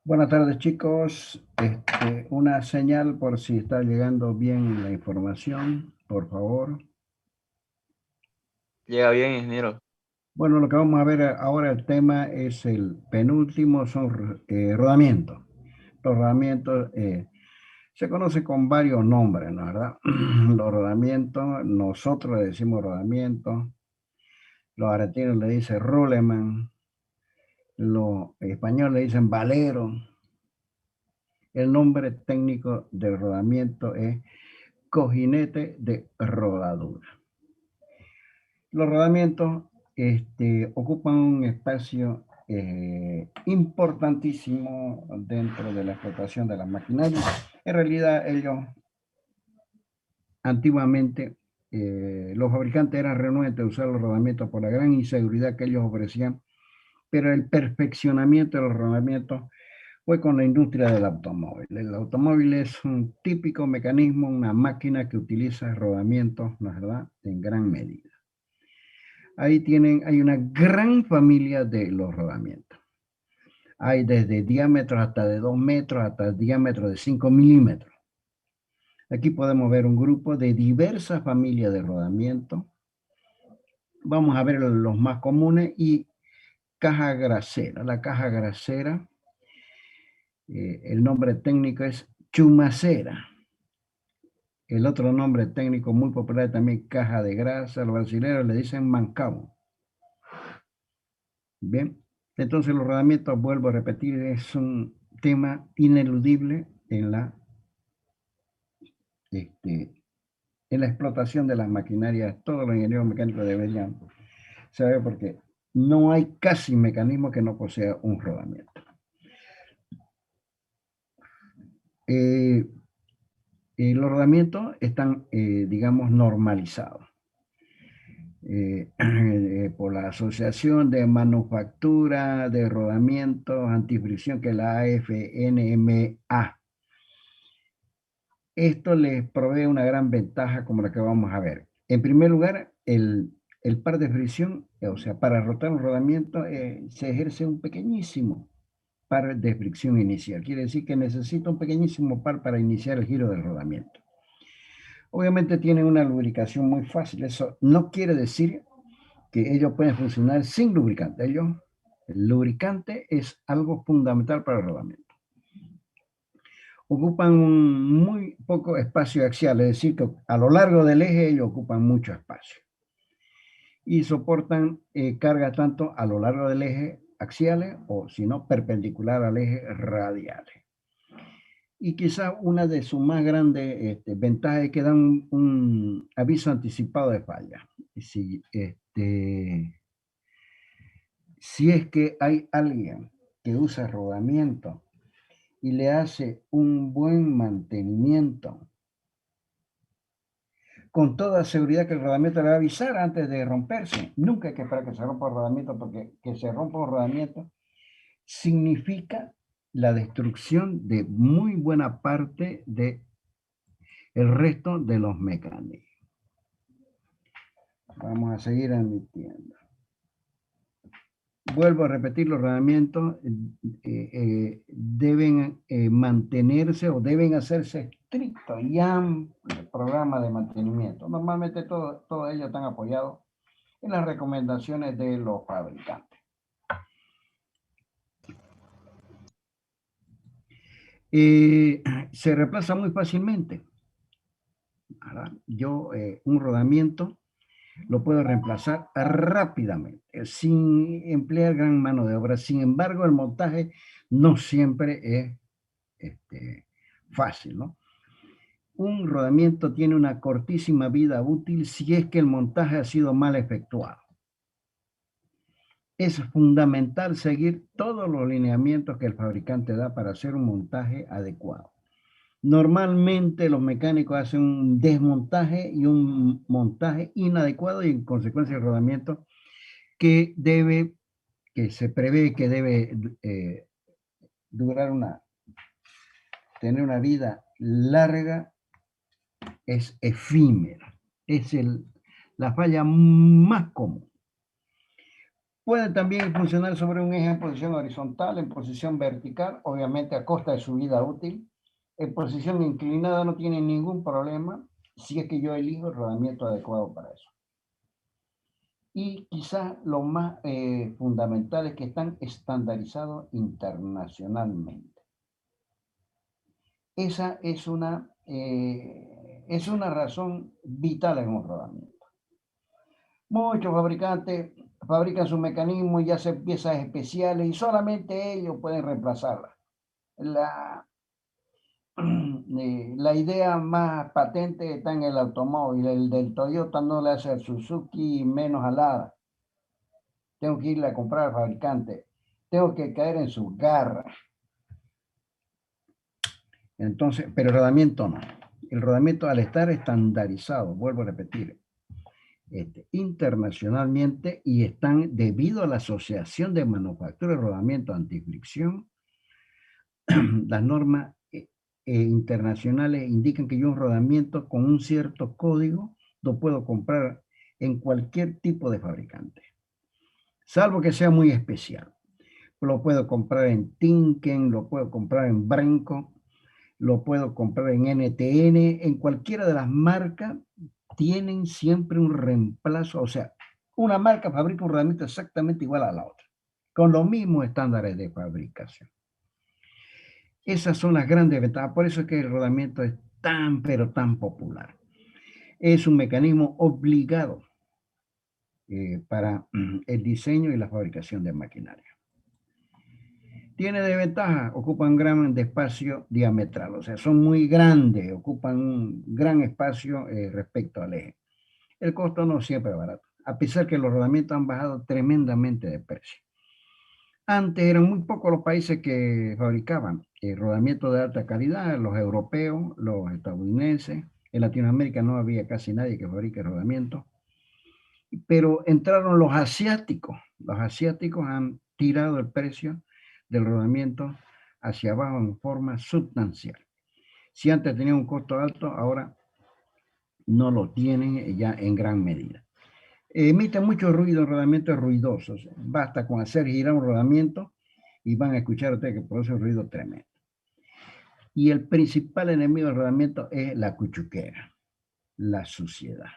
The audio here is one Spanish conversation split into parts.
Buenas tardes, chicos. Una señal por si está llegando bien la información, por favor. Llega bien, ingeniero. Bueno, lo que vamos a ver ahora, el tema es el penúltimo, son rodamientos. Los rodamientos se conocen con varios nombres, ¿no? ¿Verdad? Los rodamientos, nosotros le decimos rodamientos, los argentinos le dicen ruleman, los españoles le dicen valero. El nombre técnico del rodamiento es cojinete de rodadura. Los rodamientos ocupan un espacio importantísimo dentro de la explotación de las maquinarias. En realidad, ellos antiguamente, los fabricantes eran renuentes a usar los rodamientos por la gran inseguridad que ellos ofrecían, pero el perfeccionamiento de los rodamientos fue con la industria del automóvil. El automóvil es un típico mecanismo, una máquina que utiliza rodamientos, ¿no es verdad?, en gran medida. Ahí hay una gran familia de los rodamientos. Hay desde diámetros hasta de 2 metros hasta diámetros de 5 milímetros. Aquí podemos ver un grupo de diversas familias de rodamientos. Vamos a ver los más comunes y caja grasera. La caja grasera, el nombre técnico es chumacera. El otro nombre técnico muy popular también caja de grasa. Los brasileños le dicen mancabo. Bien, entonces los rodamientos, vuelvo a repetir, es un tema ineludible este, en la explotación de las maquinarias. Todos los ingenieros mecánicos deberían saber porque no hay casi mecanismo que no posea un rodamiento. Eh, los rodamientos están, digamos, normalizados. Por la Asociación de Manufactura de Rodamientos Antifricción, que es la AFNMA. Esto les provee una gran ventaja como la que vamos a ver. En primer lugar, el par de fricción, o sea, para rotar un rodamiento, se ejerce un pequeñísimo par de fricción inicial. Quiere decir que necesita un pequeñísimo par para iniciar el giro del rodamiento. Obviamente tienen una lubricación muy fácil. Eso no quiere decir que ellos pueden funcionar sin lubricante. El lubricante es algo fundamental para el rodamiento. Ocupan un muy poco espacio axial, es decir, que a lo largo del eje ellos ocupan mucho espacio. Y soportan cargas tanto a lo largo del eje axiales o, si no, perpendicular al eje radiales. Y quizá una de sus más grandes ventajas es que dan un aviso anticipado de falla. Si es que hay alguien que usa rodamiento y le hace un buen mantenimiento, con toda seguridad que el rodamiento le va a avisar antes de romperse. Nunca hay que esperar que se rompa el rodamiento, porque que se rompa un rodamiento significa la destrucción de muy buena parte del resto de los mecanismos. Vamos a seguir admitiendo. Vuelvo a repetir, los rodamientos deben mantenerse o deben hacerse estricto y amplio programa de mantenimiento. Normalmente todos ellos están apoyados en las recomendaciones de los fabricantes. Se reemplaza muy fácilmente. Un rodamiento lo puedo reemplazar rápidamente, sin emplear gran mano de obra. Sin embargo, el montaje no siempre es fácil, ¿no? Un rodamiento tiene una cortísima vida útil si es que el montaje ha sido mal efectuado. Es fundamental seguir todos los lineamientos que el fabricante da para hacer un montaje adecuado. Normalmente los mecánicos hacen un desmontaje y un montaje inadecuado y en consecuencia el rodamiento que se prevé que debe tener una vida larga, es efímera. Es la falla más común. Puede también funcionar sobre un eje en posición horizontal, en posición vertical, obviamente a costa de su vida útil. En posición inclinada no tiene ningún problema si es que yo elijo el rodamiento adecuado para eso. Y quizás lo más fundamental es que están estandarizados internacionalmente. Esa es una razón vital en un rodamiento. Muchos fabricantes fabrican su mecanismo y hacen piezas especiales y solamente ellos pueden reemplazarlas. La, la idea más patente está en el automóvil. El del Toyota no le hace al Suzuki menos alada. Tengo que irle a comprar al fabricante. Tengo que caer en sus garras. Entonces, pero el rodamiento no. El rodamiento, al estar estandarizado, vuelvo a repetir, internacionalmente, y están debido a la Asociación de Manufactura de Rodamiento Antifricción, las normas internacionales indican que yo un rodamiento con un cierto código lo puedo comprar en cualquier tipo de fabricante, salvo que sea muy especial. Lo puedo comprar en Tinken, lo puedo comprar en Brenco, lo puedo comprar en NTN, en cualquiera de las marcas tienen siempre un reemplazo, o sea, una marca fabrica un rodamiento exactamente igual a la otra, con los mismos estándares de fabricación. Esas son las grandes ventajas, por eso es que el rodamiento es tan, pero tan popular. Es un mecanismo obligado para el diseño y la fabricación de maquinaria. Tiene desventaja, ocupan un gran espacio diametral, o sea, son muy grandes, ocupan un gran espacio respecto al eje. El costo no siempre es barato, a pesar que los rodamientos han bajado tremendamente de precio. Antes eran muy pocos los países que fabricaban rodamientos de alta calidad, los europeos, los estadounidenses. En Latinoamérica no había casi nadie que fabrique rodamientos. Pero entraron los asiáticos. Los asiáticos han tirado el precio del rodamiento hacia abajo en forma sustancial. Si antes tenía un costo alto, ahora no lo tienen ya en gran medida. Emite mucho ruido, rodamientos ruidosos. Basta con hacer girar un rodamiento y van a escuchar ustedes que produce un ruido tremendo. Y el principal enemigo del rodamiento es la cuchuquera, la suciedad.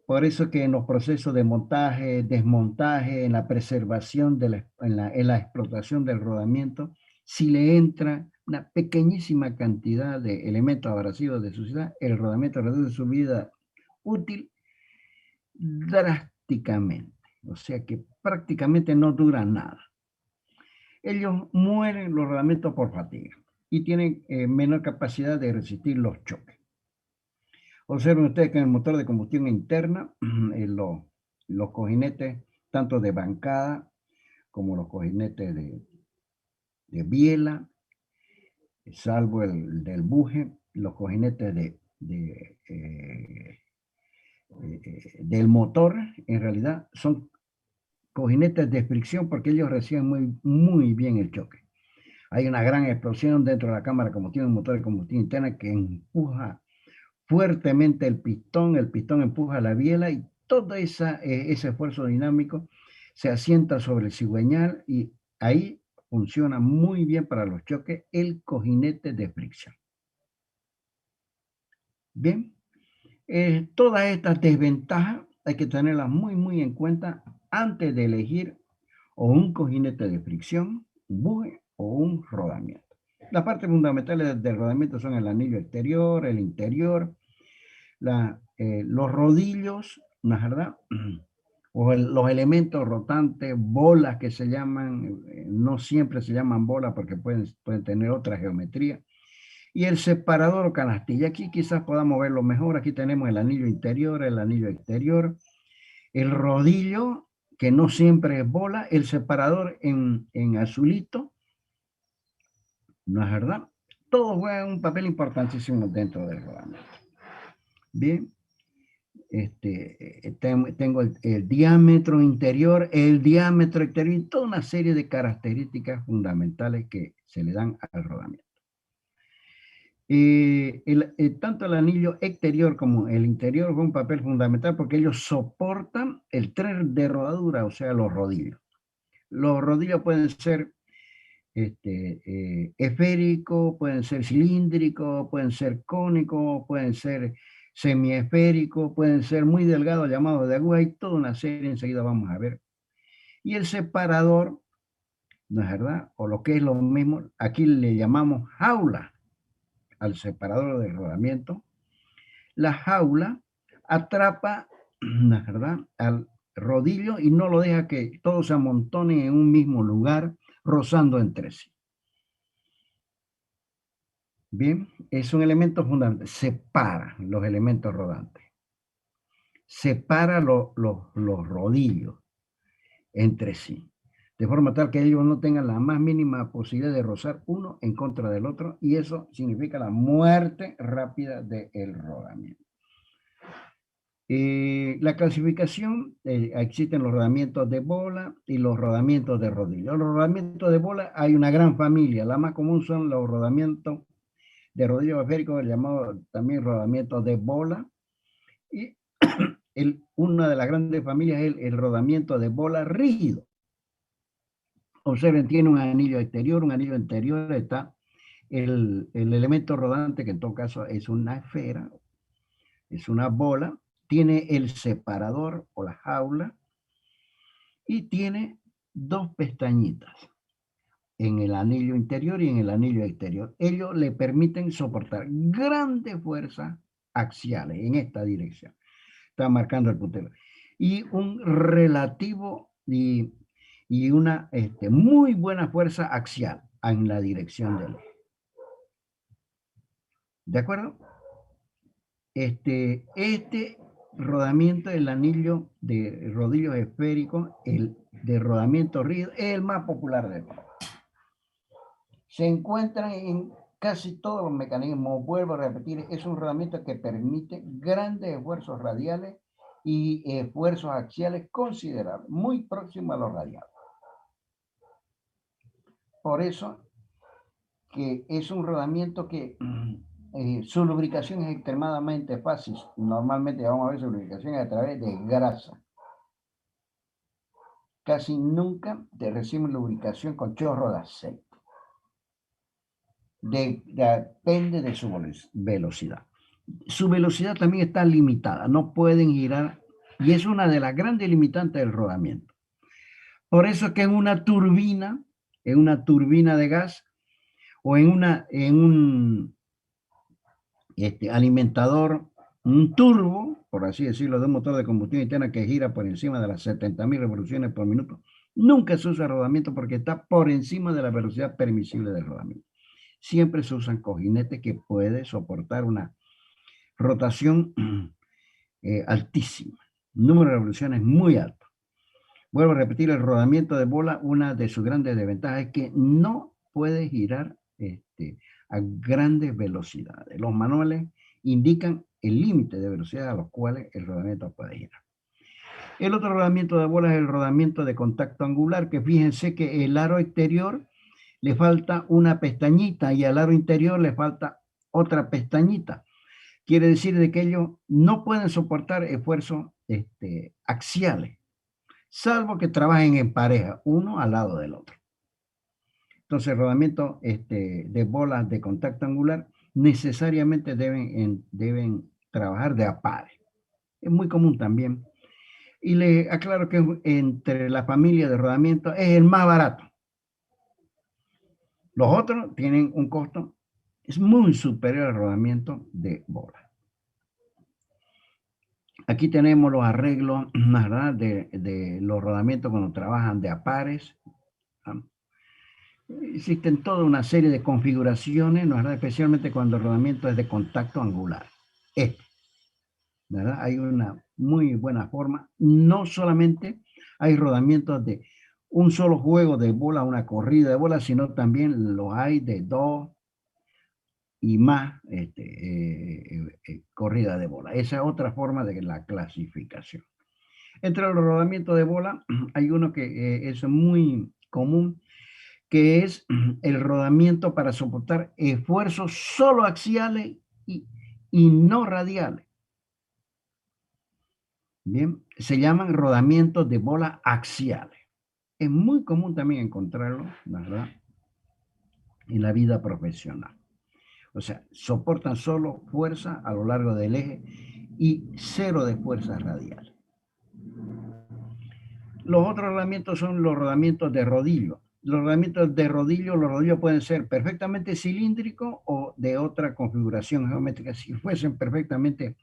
Por eso que en los procesos de montaje, desmontaje, en la preservación, en la explotación del rodamiento, si le entra una pequeñísima cantidad de elementos abrasivos de suciedad, el rodamiento reduce su vida útil drásticamente. O sea que prácticamente no dura nada. Ellos mueren los rodamientos por fatiga y tienen menor capacidad de resistir los choques. Observen ustedes que en el motor de combustión interna, los cojinetes, tanto de bancada como los cojinetes de biela, salvo el del buje, los cojinetes del motor, en realidad son cojinetes de fricción porque ellos reciben muy bien el choque. Hay una gran explosión dentro de la cámara de combustión, un motor de combustión interna que empuja fuertemente el pistón empuja la biela y todo ese esfuerzo dinámico se asienta sobre el cigüeñal y ahí funciona muy bien para los choques el cojinete de fricción. Bien, todas estas desventajas hay que tenerlas muy en cuenta antes de elegir o un cojinete de fricción, un buje o un rodamiento. Las partes fundamentales del rodamiento son el anillo exterior, el interior, los rodillos, ¿no es verdad? O los elementos rotantes, bolas que se llaman, no siempre se llaman bolas porque pueden tener otra geometría. Y el separador o canastilla, aquí quizás podamos verlo mejor. Aquí tenemos el anillo interior, el anillo exterior, el rodillo, que no siempre es bola, el separador en azulito, ¿no es verdad? Todos juegan un papel importantísimo dentro del rodamiento. Bien. Tengo el diámetro interior, el diámetro exterior y toda una serie de características fundamentales que se le dan al rodamiento. Tanto el anillo exterior como el interior juegan un papel fundamental porque ellos soportan el tren de rodadura, o sea, los rodillos. Los rodillos pueden ser esféricos, pueden ser cilíndricos, pueden ser cónicos, pueden ser semiesféricos, pueden ser muy delgados, llamados de aguja, y toda una serie, enseguida vamos a ver. Y el separador, ¿no es verdad? O lo que es lo mismo, aquí le llamamos jaula al separador de rodamiento. La jaula atrapa, ¿no es verdad?, al rodillo y no lo deja que todos se amontonen en un mismo lugar, rozando entre sí. Bien, es un elemento fundamental. Separa los elementos rodantes. Separa los rodillos entre sí. De forma tal que ellos no tengan la más mínima posibilidad de rozar uno en contra del otro, y eso significa la muerte rápida del rodamiento. La clasificación, existen los rodamientos de bola y los rodamientos de rodillo. Los rodamientos de bola hay una gran familia. La más común son los rodamientos de rodillo esférico, llamado también rodamiento de bola. Y una de las grandes familias es el rodamiento de bola rígido. Observen, tiene un anillo exterior, un anillo interior, está el elemento rodante, que en todo caso es una esfera, es una bola, tiene el separador o la jaula y tiene dos pestañitas en el anillo interior y en el anillo exterior. Ellos le permiten soportar grandes fuerzas axiales en esta dirección. Está marcando el puntero. Y un relativo y una muy buena fuerza axial en la dirección del eje. ¿De acuerdo? Este rodamiento del anillo de rodillos esféricos, el de rodamiento rígido, es el más popular de todos. Se encuentran en casi todos los mecanismos. Vuelvo a repetir, es un rodamiento que permite grandes esfuerzos radiales y esfuerzos axiales considerables, muy próximos a los radiales. Por eso que es un rodamiento que su lubricación es extremadamente fácil. Normalmente vamos a ver su lubricación a través de grasa. Casi nunca te reciben lubricación con chorro de aceite. Depende de su velocidad. Su velocidad también está limitada, no pueden girar, y es una de las grandes limitantes del rodamiento. Por eso es que en una turbina de gas o en un alimentador, un turbo, por así decirlo, de un motor de combustión interna que gira por encima de las 70.000 revoluciones por minuto, nunca se usa rodamiento porque está por encima de la velocidad permisible del rodamiento. Siempre se usan cojinetes que puede soportar una rotación altísima, número de revoluciones muy alto. Vuelvo a repetir, el rodamiento de bola, una de sus grandes desventajas es que no puede girar a grandes velocidades. Los manuales indican el límite de velocidad a los cuales el rodamiento puede girar. El otro rodamiento de bola es el rodamiento de contacto angular, que fíjense que el aro exterior le falta una pestañita y al aro interior le falta otra pestañita. Quiere decir de que ellos no pueden soportar esfuerzos axiales, salvo que trabajen en pareja, uno al lado del otro. Entonces, el rodamiento de bolas de contacto angular necesariamente deben trabajar de a pares. Es muy común también. Y le aclaro que entre la familia de rodamiento es el más barato. Los otros tienen un costo, es muy superior al rodamiento de bola. Aquí tenemos los arreglos, ¿verdad?, de los rodamientos cuando trabajan de a pares. Existen toda una serie de configuraciones, ¿verdad?, especialmente cuando el rodamiento es de contacto angular. ¿Verdad? Hay una muy buena forma. No solamente hay rodamientos de un solo juego de bola, una corrida de bola, sino también lo hay de dos y más corrida de bola. Esa es otra forma de la clasificación. Entre los rodamientos de bola hay uno que es muy común, que es el rodamiento para soportar esfuerzos solo axiales y no radiales. Bien, se llaman rodamientos de bola axiales. Es muy común también encontrarlo, ¿verdad?, en la vida profesional. O sea, soportan solo fuerza a lo largo del eje y cero de fuerzas radiales. Los otros rodamientos son los rodamientos de rodillo. Los rodillos pueden ser perfectamente cilíndricos o de otra configuración geométrica. Si fuesen perfectamente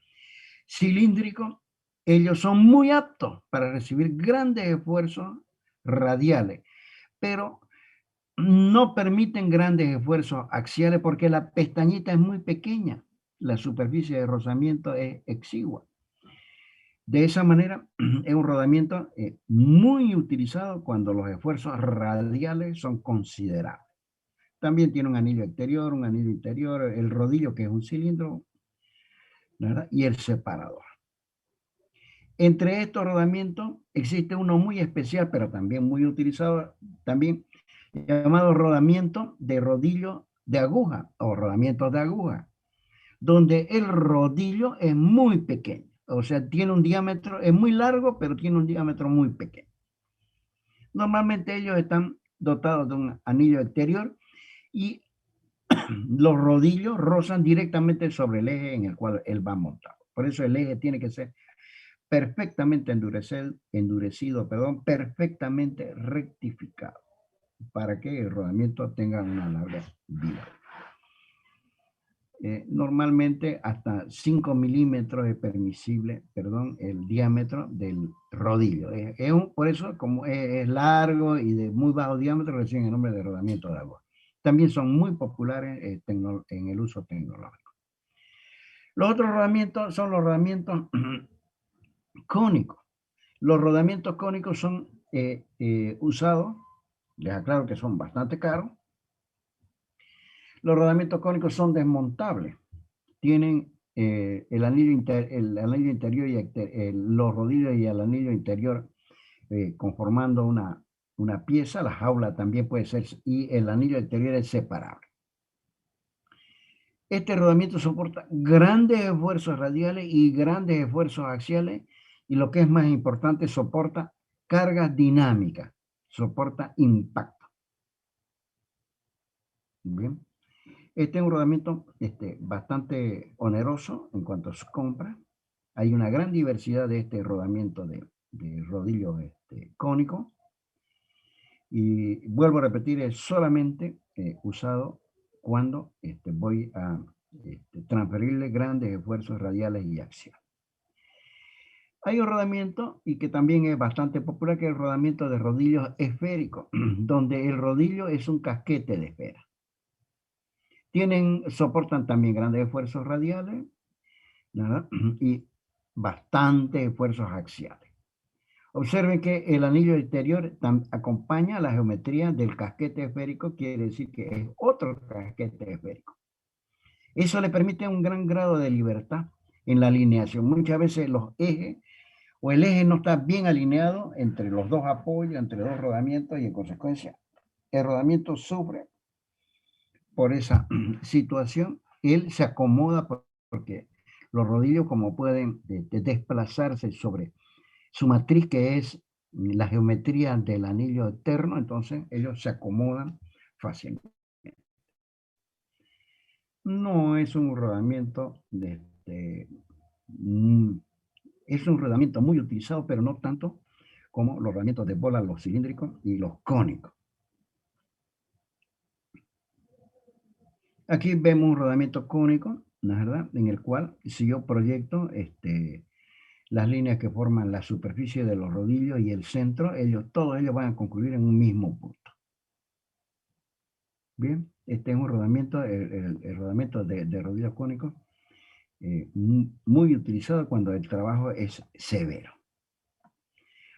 cilíndricos, ellos son muy aptos para recibir grandes esfuerzos radiales, pero no permiten grandes esfuerzos axiales porque la pestañita es muy pequeña, la superficie de rozamiento es exigua. De esa manera, es un rodamiento muy utilizado cuando los esfuerzos radiales son considerables. También tiene un anillo exterior, un anillo interior, el rodillo, que es un cilindro, ¿verdad?, y el separador. Entre estos rodamientos existe uno muy especial, pero también muy utilizado, también llamado rodamiento de rodillo de aguja o rodamiento de aguja, donde el rodillo es muy pequeño. O sea, tiene un diámetro, es muy largo, pero tiene un diámetro muy pequeño. Normalmente ellos están dotados de un anillo exterior y los rodillos rozan directamente sobre el eje en el cual él va montado. Por eso el eje tiene que ser perfectamente endurecido, perfectamente rectificado, para que el rodamiento tenga una larga vida. Normalmente hasta 5 milímetros es permisible, el diámetro del rodillo. Por eso, como es largo y de muy bajo diámetro, reciben el nombre de rodamiento de agua. También son muy populares en el uso tecnológico. Los otros rodamientos son los rodamientos cónicos. Los rodamientos cónicos son usados, les aclaro que son bastante caros. Los rodamientos cónicos son desmontables. Tienen el anillo interior y los rodillos y el anillo interior conformando una pieza. La jaula también puede ser, y el anillo exterior es separable. Este rodamiento soporta grandes esfuerzos radiales y grandes esfuerzos axiales, y lo que es más importante, soporta cargas dinámicas, soporta impacto. Bien. Este es un rodamiento bastante oneroso en cuanto a su compra. Hay una gran diversidad de este rodamiento de rodillo cónico. Y vuelvo a repetir, es solamente usado cuando voy a transferirle grandes esfuerzos radiales y axiales. Hay un rodamiento, y que también es bastante popular, que es el rodamiento de rodillos esféricos, donde el rodillo es un casquete de esfera. Soportan también grandes esfuerzos radiales, ¿verdad?, y bastantes esfuerzos axiales. Observen que el anillo exterior acompaña la geometría del casquete esférico, quiere decir que es otro casquete esférico. Eso le permite un gran grado de libertad en la alineación. Muchas veces los ejes o el eje no está bien alineado entre los dos apoyos, entre dos rodamientos, y en consecuencia el rodamiento sufre por esa situación. Él se acomoda porque los rodillos, como pueden desplazarse sobre su matriz, que es la geometría del anillo externo, entonces ellos se acomodan fácilmente. No es un rodamiento es un rodamiento muy utilizado, pero no tanto como los rodamientos de bola, los cilíndricos y los cónicos. Aquí vemos un rodamiento cónico, ¿no es verdad?, en el cual, si yo proyecto las líneas que forman la superficie de los rodillos y el centro, todos ellos van a concluir en un mismo punto. Bien, este es un rodamiento, el rodamiento de rodillos cónicos, muy utilizado cuando el trabajo es severo.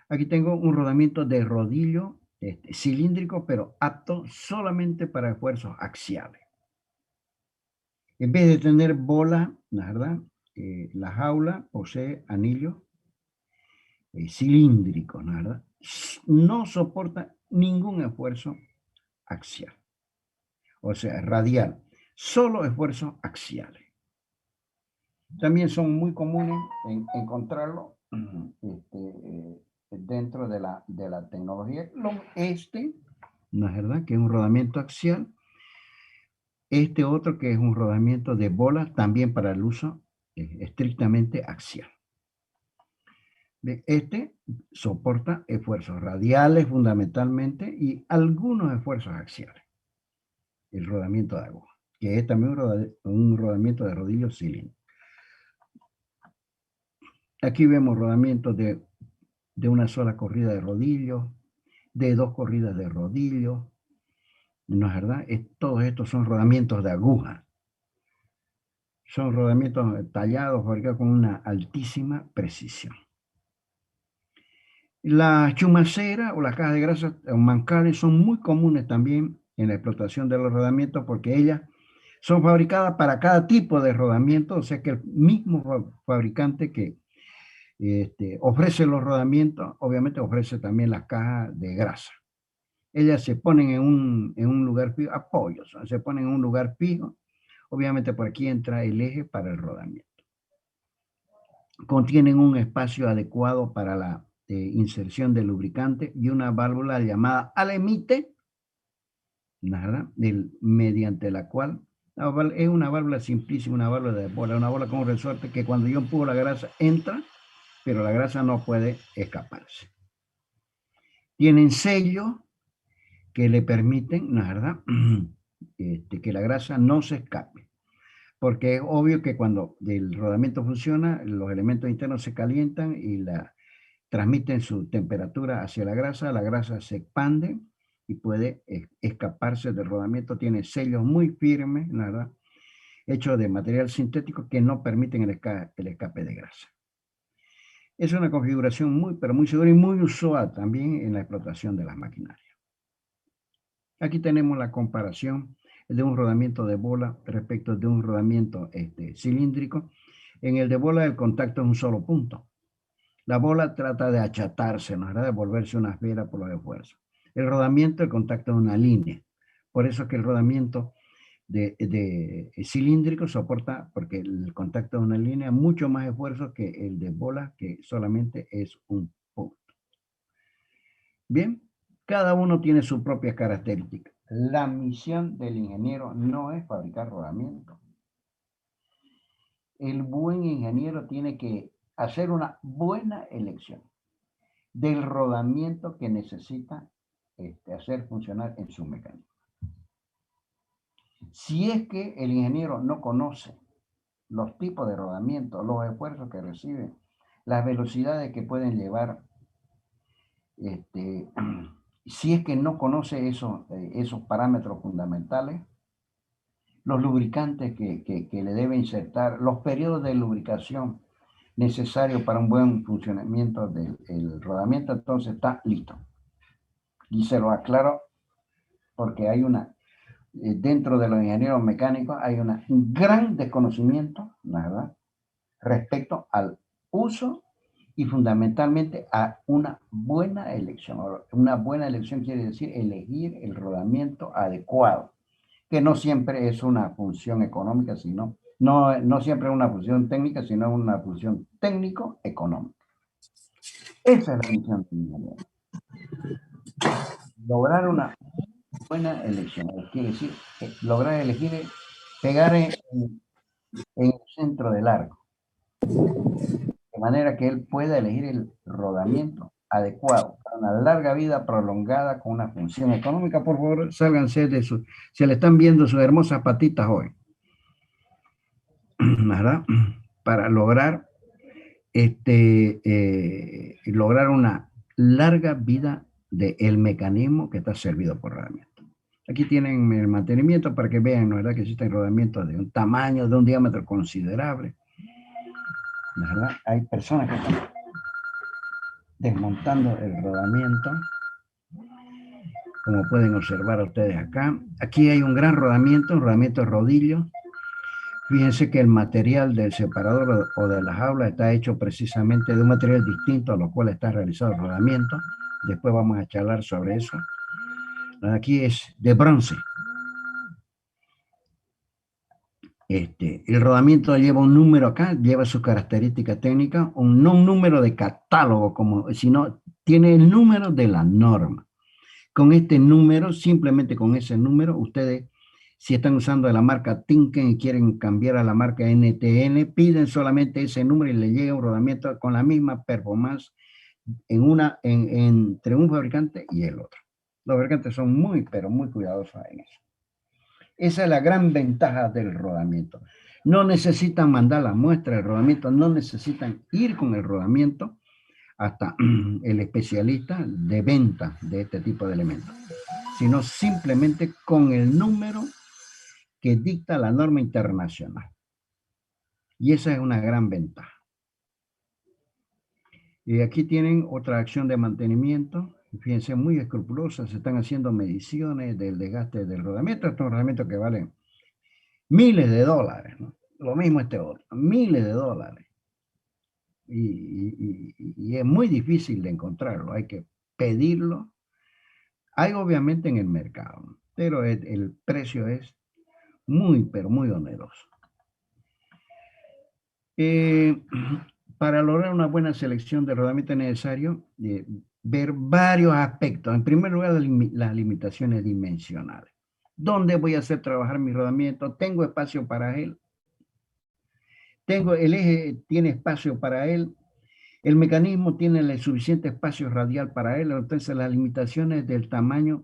Aquí tengo un rodamiento de rodillo cilíndrico, pero apto solamente para esfuerzos axiales. En vez de tener bola, la verdad, la jaula posee anillos cilíndricos, ¿no?, ¿verdad? No soporta ningún esfuerzo axial. O sea, radial. Solo esfuerzos axiales. También son muy comunes encontrarlo dentro de la tecnología. ¿No es verdad? Que es un rodamiento axial. Este otro que es un rodamiento de bola, también para el uso estrictamente axial. Este soporta esfuerzos radiales fundamentalmente y algunos esfuerzos axiales. El rodamiento de aguja, que es también un rodamiento de rodillo cilíndrico. Aquí vemos rodamientos de una sola corrida de rodillo, de dos corridas de rodillo. ¿No es verdad? Todos estos son rodamientos de aguja. Son rodamientos tallados, fabricados con una altísima precisión. Las chumaceras o las cajas de grasa o mancales son muy comunes también en la explotación de los rodamientos porque ellas son fabricadas para cada tipo de rodamiento, o sea que el mismo fabricante que ofrece los rodamientos, obviamente ofrece también las cajas de grasa. Ellas se ponen en un lugar fijo, apoyos, se ponen en un lugar fijo. Obviamente por aquí entra el eje para el rodamiento. Contienen un espacio adecuado para la inserción de lubricante y una válvula llamada alemite, ¿verdad? Mediante la cual es una válvula simplísima, una válvula de bola, una bola con un resorte que cuando yo empujo la grasa entra, pero la grasa no puede escaparse. Tienen sellos que le permiten, ¿no es verdad? Que la grasa no se escape. Porque es obvio que cuando el rodamiento funciona, los elementos internos se calientan y transmiten su temperatura hacia la grasa se expande y puede escaparse del rodamiento. Tiene sellos muy firmes, ¿no es verdad? Hechos de material sintético que no permiten el escape de grasa. Es una configuración muy, pero muy segura y muy usual también en la explotación de las maquinarias. Aquí tenemos la comparación de un rodamiento de bola respecto de un rodamiento cilíndrico. En el de bola el contacto es un solo punto. La bola trata de achatarse, ¿no? De volverse una esfera por los esfuerzos. El rodamiento, el contacto es una línea. Por eso es que el rodamiento de cilíndrico soporta, porque el contacto es una línea, mucho más esfuerzo que el de bola, que solamente es un punto. Bien, cada uno tiene sus propias características. La misión del ingeniero no es fabricar rodamientos. El buen ingeniero tiene que hacer una buena elección del rodamiento que necesita hacer funcionar en su mecanismo. Si es que el ingeniero no conoce los tipos de rodamiento, los esfuerzos que reciben, las velocidades que pueden llevar, si es que no conoce esos parámetros fundamentales, los lubricantes que le debe insertar, los periodos de lubricación necesarios para un buen funcionamiento del rodamiento, entonces está listo. Y se lo aclaro porque hay dentro de los ingenieros mecánicos hay un gran desconocimiento, ¿verdad?, respecto al uso y fundamentalmente a una buena elección. Una buena elección quiere decir elegir el rodamiento adecuado, que no siempre es una función económica, sino, no siempre es una función técnica, sino una función técnico-económica. Esa es la misión del ingeniero. Lograr una buena elección, quiere decir, lograr elegir, pegar en el centro del arco, de manera que él pueda elegir el rodamiento adecuado para una larga vida prolongada con una función económica. Por favor, sálganse de eso. Se le están viendo sus hermosas patitas hoy, ¿verdad? Para lograr, lograr una larga vida del mecanismo que está servido por rodamiento. Aquí tienen el mantenimiento para que vean, ¿no? ¿Verdad? Que existen rodamientos de un tamaño, de un diámetro considerable. ¿Verdad? Hay personas que están desmontando el rodamiento, como pueden observar ustedes acá. Aquí hay un gran rodamiento, un rodamiento de rodillo. Fíjense que el material del separador o de la jaula está hecho precisamente de un material distinto a lo cual está realizado el rodamiento. Después vamos a charlar sobre eso. Aquí es de bronce. El rodamiento lleva un número acá, lleva sus características técnicas, no un número de catálogo, sino tiene el número de la norma. Con este número, simplemente con ese número, ustedes, si están usando de la marca Tinken y quieren cambiar a la marca NTN, piden solamente ese número y le llega un rodamiento con la misma performance entre un fabricante y el otro. Los fabricantes son muy, pero muy cuidadosos en eso. Esa es la gran ventaja del rodamiento. No necesitan mandar la muestra del rodamiento, no necesitan ir con el rodamiento hasta el especialista de venta de este tipo de elementos, sino simplemente con el número que dicta la norma internacional. Y esa es una gran ventaja. Y aquí tienen otra acción de mantenimiento. Fíjense, muy escrupulosas. Se están haciendo mediciones del desgaste del rodamiento. Estos rodamientos que valen miles de dólares, ¿no? Lo mismo este otro, miles de dólares. Y es muy difícil de encontrarlo. Hay que pedirlo. Hay obviamente en el mercado, pero el precio es muy, pero muy oneroso. Para lograr una buena selección de rodamiento es necesario ver varios aspectos. En primer lugar, las limitaciones dimensionales. ¿Dónde voy a hacer trabajar mi rodamiento? ¿Tengo espacio para él? ¿El eje tiene espacio para él? ¿El mecanismo tiene el suficiente espacio radial para él? Entonces, las limitaciones del tamaño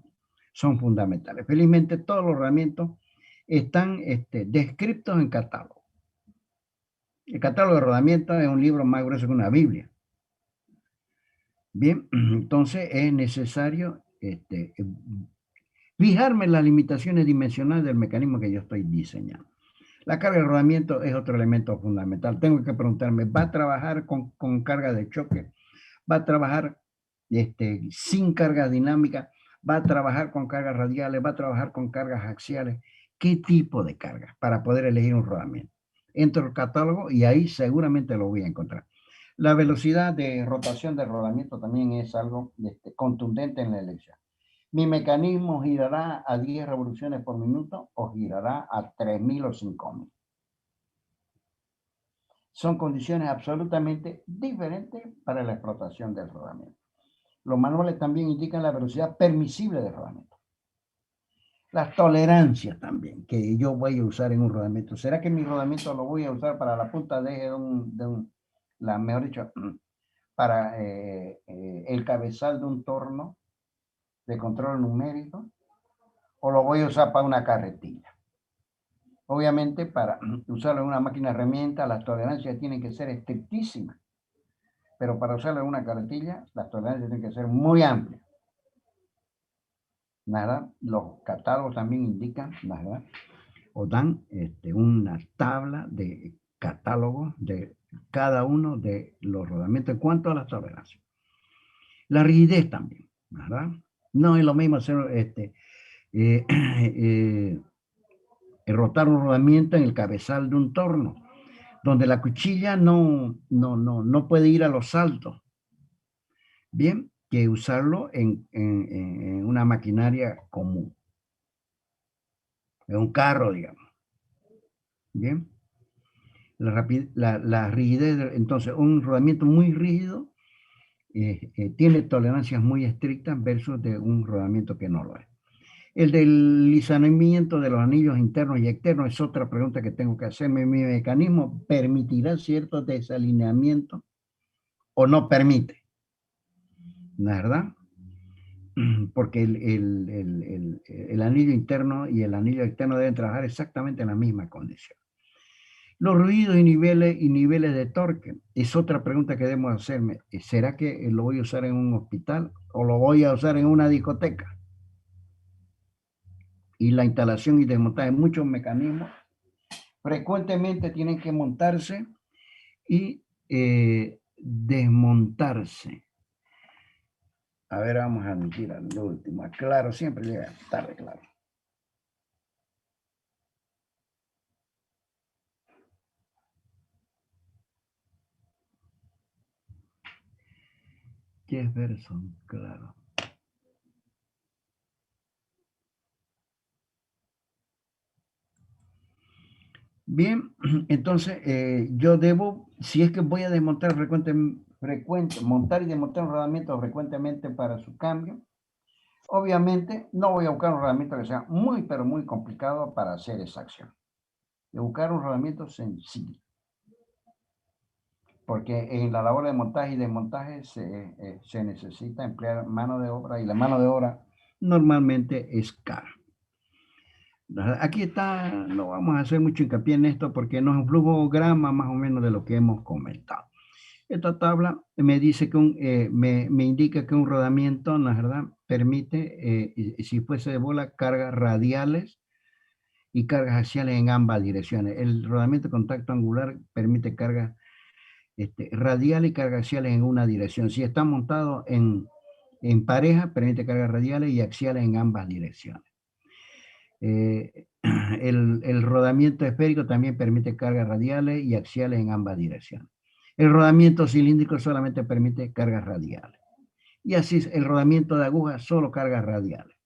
son fundamentales. Felizmente, todos los rodamientos están descritos en catálogo. El catálogo de rodamientos es un libro más grueso que una Biblia. Bien, entonces es necesario fijarme en las limitaciones dimensionales del mecanismo que yo estoy diseñando. La carga de rodamiento es otro elemento fundamental. Tengo que preguntarme, ¿va a trabajar con carga de choque? ¿Va a trabajar sin carga dinámica? ¿Va a trabajar con cargas radiales? ¿Va a trabajar con cargas axiales? ¿Qué tipo de carga? Para poder elegir un rodamiento. Entro al catálogo y ahí seguramente lo voy a encontrar. La velocidad de rotación del rodamiento también es algo contundente en la elección. ¿Mi mecanismo girará a 10 revoluciones por minuto o girará a 3.000 o 5.000? Son condiciones absolutamente diferentes para la explotación del rodamiento. Los manuales también indican la velocidad permisible del rodamiento. Las tolerancias también que yo voy a usar en un rodamiento. ¿Será que mi rodamiento lo voy a usar para la punta de eje mejor dicho, para el cabezal de un torno de control numérico? ¿O lo voy a usar para una carretilla? Obviamente, para usarlo en una máquina herramienta, las tolerancias tienen que ser estrictísimas. Pero para usarlo en una carretilla, las tolerancias tienen que ser muy amplias. Nada, los catálogos también indican, ¿verdad? O dan una tabla de catálogo de cada uno de los rodamientos en cuanto a las tolerancias. La rigidez también, ¿verdad? No es lo mismo hacer rotar un rodamiento en el cabezal de un torno, donde la cuchilla no puede ir a los saltos. Bien, que usarlo en una maquinaria común, en un carro, digamos. Bien. La rigidez, entonces, un rodamiento muy rígido tiene tolerancias muy estrictas versus de un rodamiento que no lo es. El deslizamiento de los anillos internos y externos es otra pregunta que tengo que hacerme. ¿Mi mecanismo permitirá cierto desalineamiento o no permite? ¿No es verdad? Porque el anillo interno y el anillo externo deben trabajar exactamente en la misma condición. Los ruidos y niveles de torque es otra pregunta que debemos hacerme. ¿Será que lo voy a usar en un hospital o lo voy a usar en una discoteca? Y la instalación y desmontaje de muchos mecanismos frecuentemente tienen que montarse y desmontarse. A ver, vamos a admitir lo último. Claro, siempre llega tarde, claro. Jefferson, claro. Bien, entonces yo debo, si es que voy a desmontar montar y desmontar un rodamiento frecuentemente para su cambio, obviamente no voy a buscar un rodamiento que sea muy, pero muy complicado para hacer esa acción. Voy a buscar un rodamiento sencillo, porque en la labor de montaje y desmontaje se necesita emplear mano de obra y la mano de obra normalmente es cara. Aquí está, no vamos a hacer mucho hincapié en esto porque no es un flujograma más o menos de lo que hemos comentado. Esta tabla me dice que me indica que un rodamiento, la verdad, permite, si fuese de bola, cargas radiales y cargas axiales en ambas direcciones. El rodamiento de contacto angular permite cargas radiales y cargas axiales en una dirección. Si está montado en pareja, permite cargas radiales y axiales en ambas direcciones. El rodamiento esférico también permite cargas radiales y axiales en ambas direcciones. El rodamiento cilíndrico solamente permite cargas radiales. Y así el rodamiento de aguja, solo cargas radiales.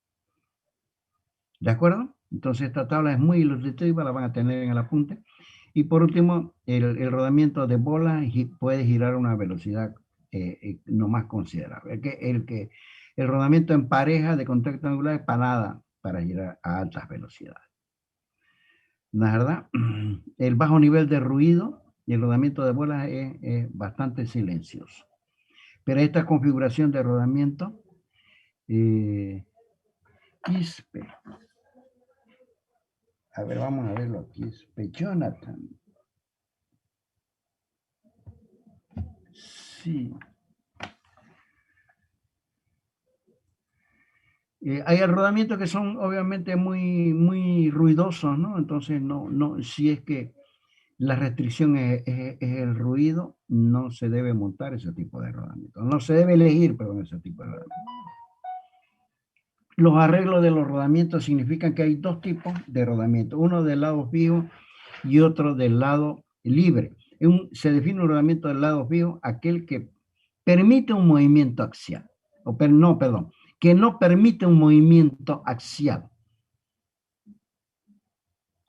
¿De acuerdo? Entonces esta tabla es muy ilustrativa, la van a tener en el apunte. Y por último, el rodamiento de bola puede girar a una velocidad no más considerable. El rodamiento en pareja de contacto angular es para nada, para girar a altas velocidades. La verdad, el bajo nivel de ruido y el rodamiento de bolas es bastante silencioso. Pero esta configuración de rodamiento, Quispe, a ver, vamos a verlo aquí, Quispe, Jonathan. Sí. Hay rodamientos que son obviamente muy ruidosos, ¿no? Entonces, si es que la restricción es el ruido, no se debe montar ese tipo de rodamiento. No se debe elegir, perdón, ese tipo de rodamiento. Los arreglos de los rodamientos significan que hay dos tipos de rodamiento, uno del lado fijo y otro del lado libre. Se define un rodamiento del lado fijo, aquel que permite un movimiento axial, que no permite un movimiento axial.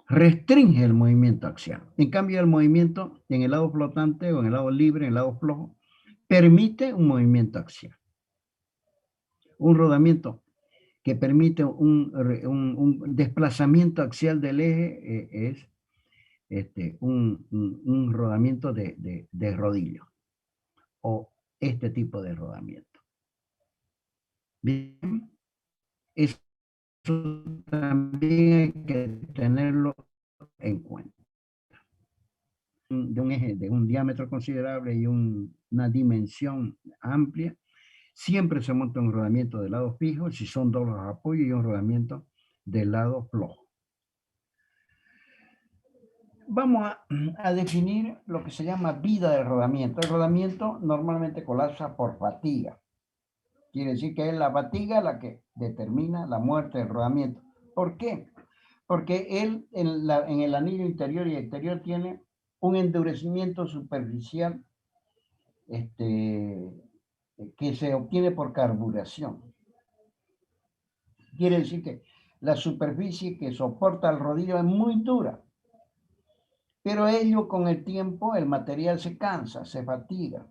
Restringe el movimiento axial. En cambio, el movimiento en el lado flotante o en el lado libre, en el lado flojo, permite un movimiento axial. Un rodamiento que permite un desplazamiento axial del eje es un rodamiento de rodillo o este tipo de rodamiento. Bien, eso también hay que tenerlo en cuenta. De un eje de un diámetro considerable y una dimensión amplia, siempre se monta un rodamiento de lado fijo, si son dos los apoyos, y un rodamiento del lado flojo. Vamos a definir lo que se llama vida del rodamiento. El rodamiento normalmente colapsa por fatiga. Quiere decir que es la fatiga la que determina la muerte del rodamiento. ¿Por qué? Porque él en el anillo interior y exterior tiene un endurecimiento superficial que se obtiene por carburación. Quiere decir que la superficie que soporta el rodillo es muy dura. Pero ello con el tiempo, el material se cansa, se fatiga.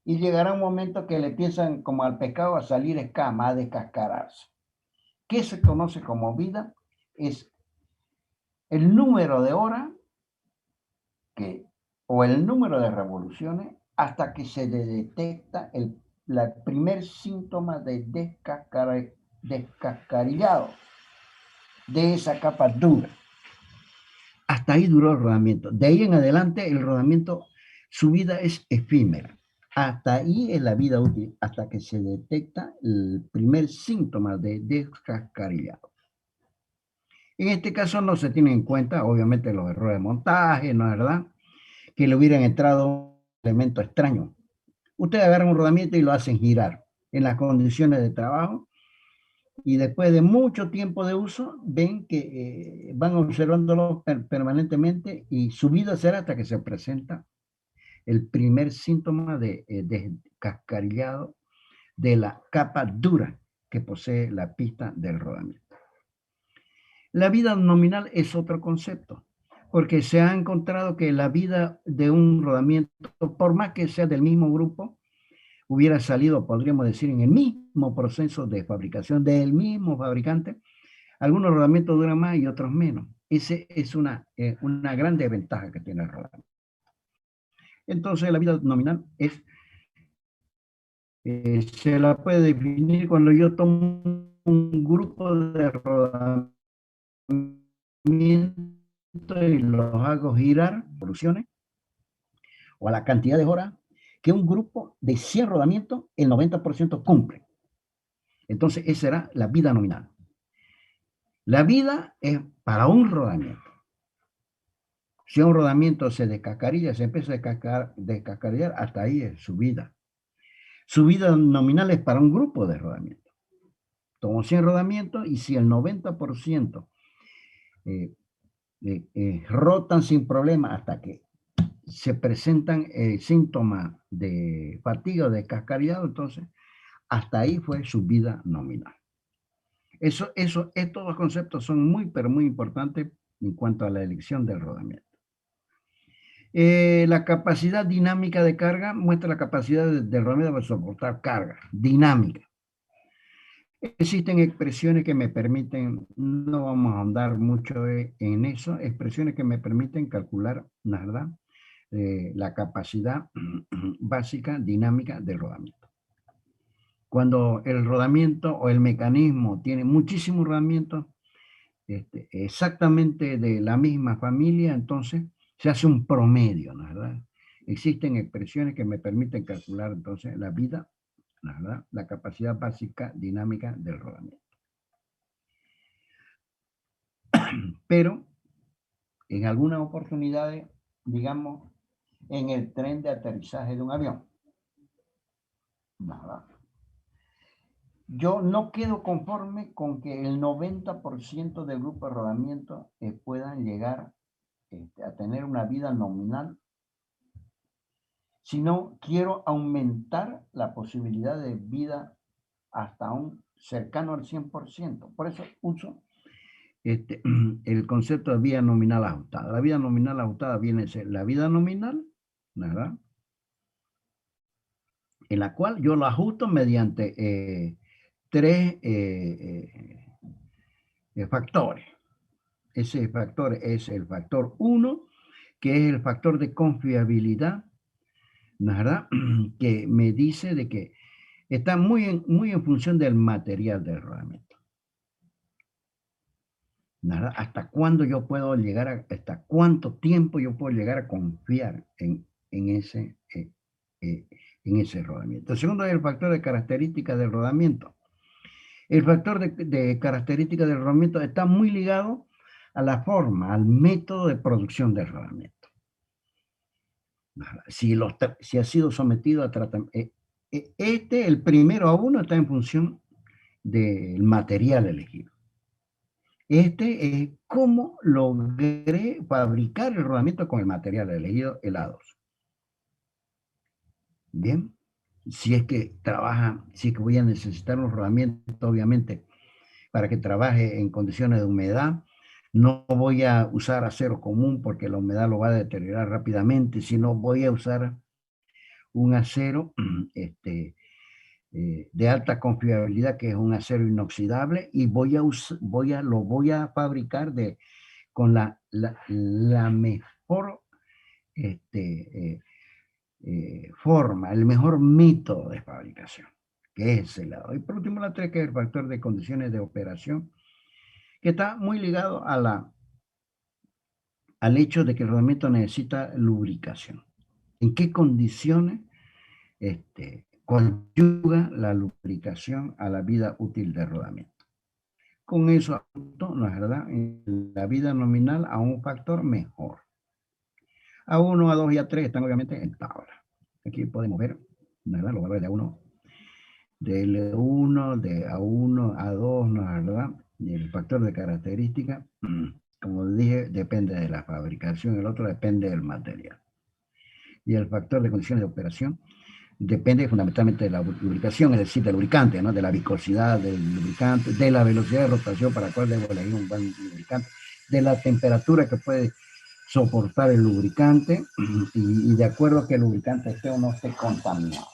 Y llegará un momento que le empiezan, como al pescado, a salir escamas, a descascararse. ¿Qué se conoce como vida? Es el número de horas o el número de revoluciones hasta que se detecta el primer síntoma de descascarillado de esa capa dura. Hasta ahí duró el rodamiento. De ahí en adelante el rodamiento, su vida es efímera. Hasta ahí es la vida útil, hasta que se detecta el primer síntoma de descascarillado. En este caso no se tienen en cuenta, obviamente, los errores de montaje, ¿no es verdad? Que le hubieran entrado un elemento extraño. Ustedes agarran un rodamiento y lo hacen girar en las condiciones de trabajo y después de mucho tiempo de uso ven que van observándolo permanentemente y su vida será hasta que se presenta el primer síntoma de descascarillado de la capa dura que posee la pista del rodamiento. La vida nominal es otro concepto. porque se ha encontrado que la vida de un rodamiento, por más que sea del mismo grupo, hubiera salido, podríamos decir, en el mismo proceso de fabricación del mismo fabricante. Algunos rodamientos duran más y otros menos. Esa es una gran desventaja que tiene el rodamiento. Entonces, la vida nominal se la puede definir cuando yo tomo un grupo de rodamientos y los hago girar, soluciones, o a la cantidad de horas que un grupo de 100 rodamientos, el 90% cumple. Entonces, esa será la vida nominal. La vida es para un rodamiento. Si un rodamiento se descascarilla, se empieza a descascarillar, hasta ahí es su vida. Su vida nominal es para un grupo de rodamientos. Tomo 100 rodamientos y si el 90% rotan sin problema hasta que se presentan síntomas de fatiga o de descascarillado, entonces hasta ahí fue su vida nominal. Estos dos conceptos son muy, pero muy importantes en cuanto a la elección del rodamiento. La capacidad dinámica de carga muestra la capacidad del rodamiento para soportar carga dinámica. Existen expresiones que me permiten, no vamos a ahondar mucho en eso, expresiones que me permiten calcular, ¿verdad?, la capacidad básica dinámica del rodamiento. Cuando el rodamiento o el mecanismo tiene muchísimos rodamientos exactamente de la misma familia, entonces se hace un promedio, ¿no es verdad? Existen expresiones que me permiten calcular entonces la vida, ¿no es verdad?, la capacidad básica dinámica del rodamiento. Pero en algunas oportunidades, digamos, en el tren de aterrizaje de un avión, nada. Yo no quedo conforme con que el 90% del grupo de rodamiento puedan llegar a tener una vida nominal, sino quiero aumentar la posibilidad de vida hasta un cercano al 100%. Por eso uso el concepto de vida nominal ajustada. La vida nominal ajustada viene a ser la vida nominal, ¿verdad?, en la cual yo lo ajusto mediante tres factores. Ese factor es el factor 1, que es el factor de confiabilidad, ¿verdad?, que me dice de que está muy en función del material del rodamiento. ¿Verdad? Hasta cuándo yo puedo llegar hasta cuánto tiempo yo puedo llegar a confiar en ese rodamiento. El segundo es el factor de características del rodamiento. El factor de características del rodamiento está muy ligado a la forma, al método de producción del rodamiento. Si ha sido sometido a tratamiento, el primero a uno está en función del material elegido. Es cómo logré fabricar el rodamiento con el material elegido, el A2. Bien, si es que voy a necesitar un rodamiento, obviamente, para que trabaje en condiciones de humedad, no voy a usar acero común porque la humedad lo va a deteriorar rápidamente, sino voy a usar un acero de alta confiabilidad, que es un acero inoxidable, y lo voy a fabricar con la mejor forma, el mejor método de fabricación, que es el lado. Y por último, la 3, que es el factor de condiciones de operación, que está muy ligado al hecho de que el rodamiento necesita lubricación. ¿En qué condiciones conjuga la lubricación a la vida útil del rodamiento? Con eso, ¿no es verdad?, en la vida nominal a un factor mejor. A1, A2 y A3 están obviamente en tabla. Aquí podemos ver, ¿verdad?, los valores de A1, de L1, de A1, A2, ¿no es verdad? Y el factor de característica, como dije, depende de la fabricación, el otro depende del material. Y el factor de condiciones de operación depende fundamentalmente de la lubricación, es decir, del lubricante, ¿no?, de la viscosidad del lubricante, de la velocidad de rotación para la cual debo elegir un buen lubricante, de la temperatura que puede soportar el lubricante y de acuerdo a que el lubricante esté o no esté contaminado.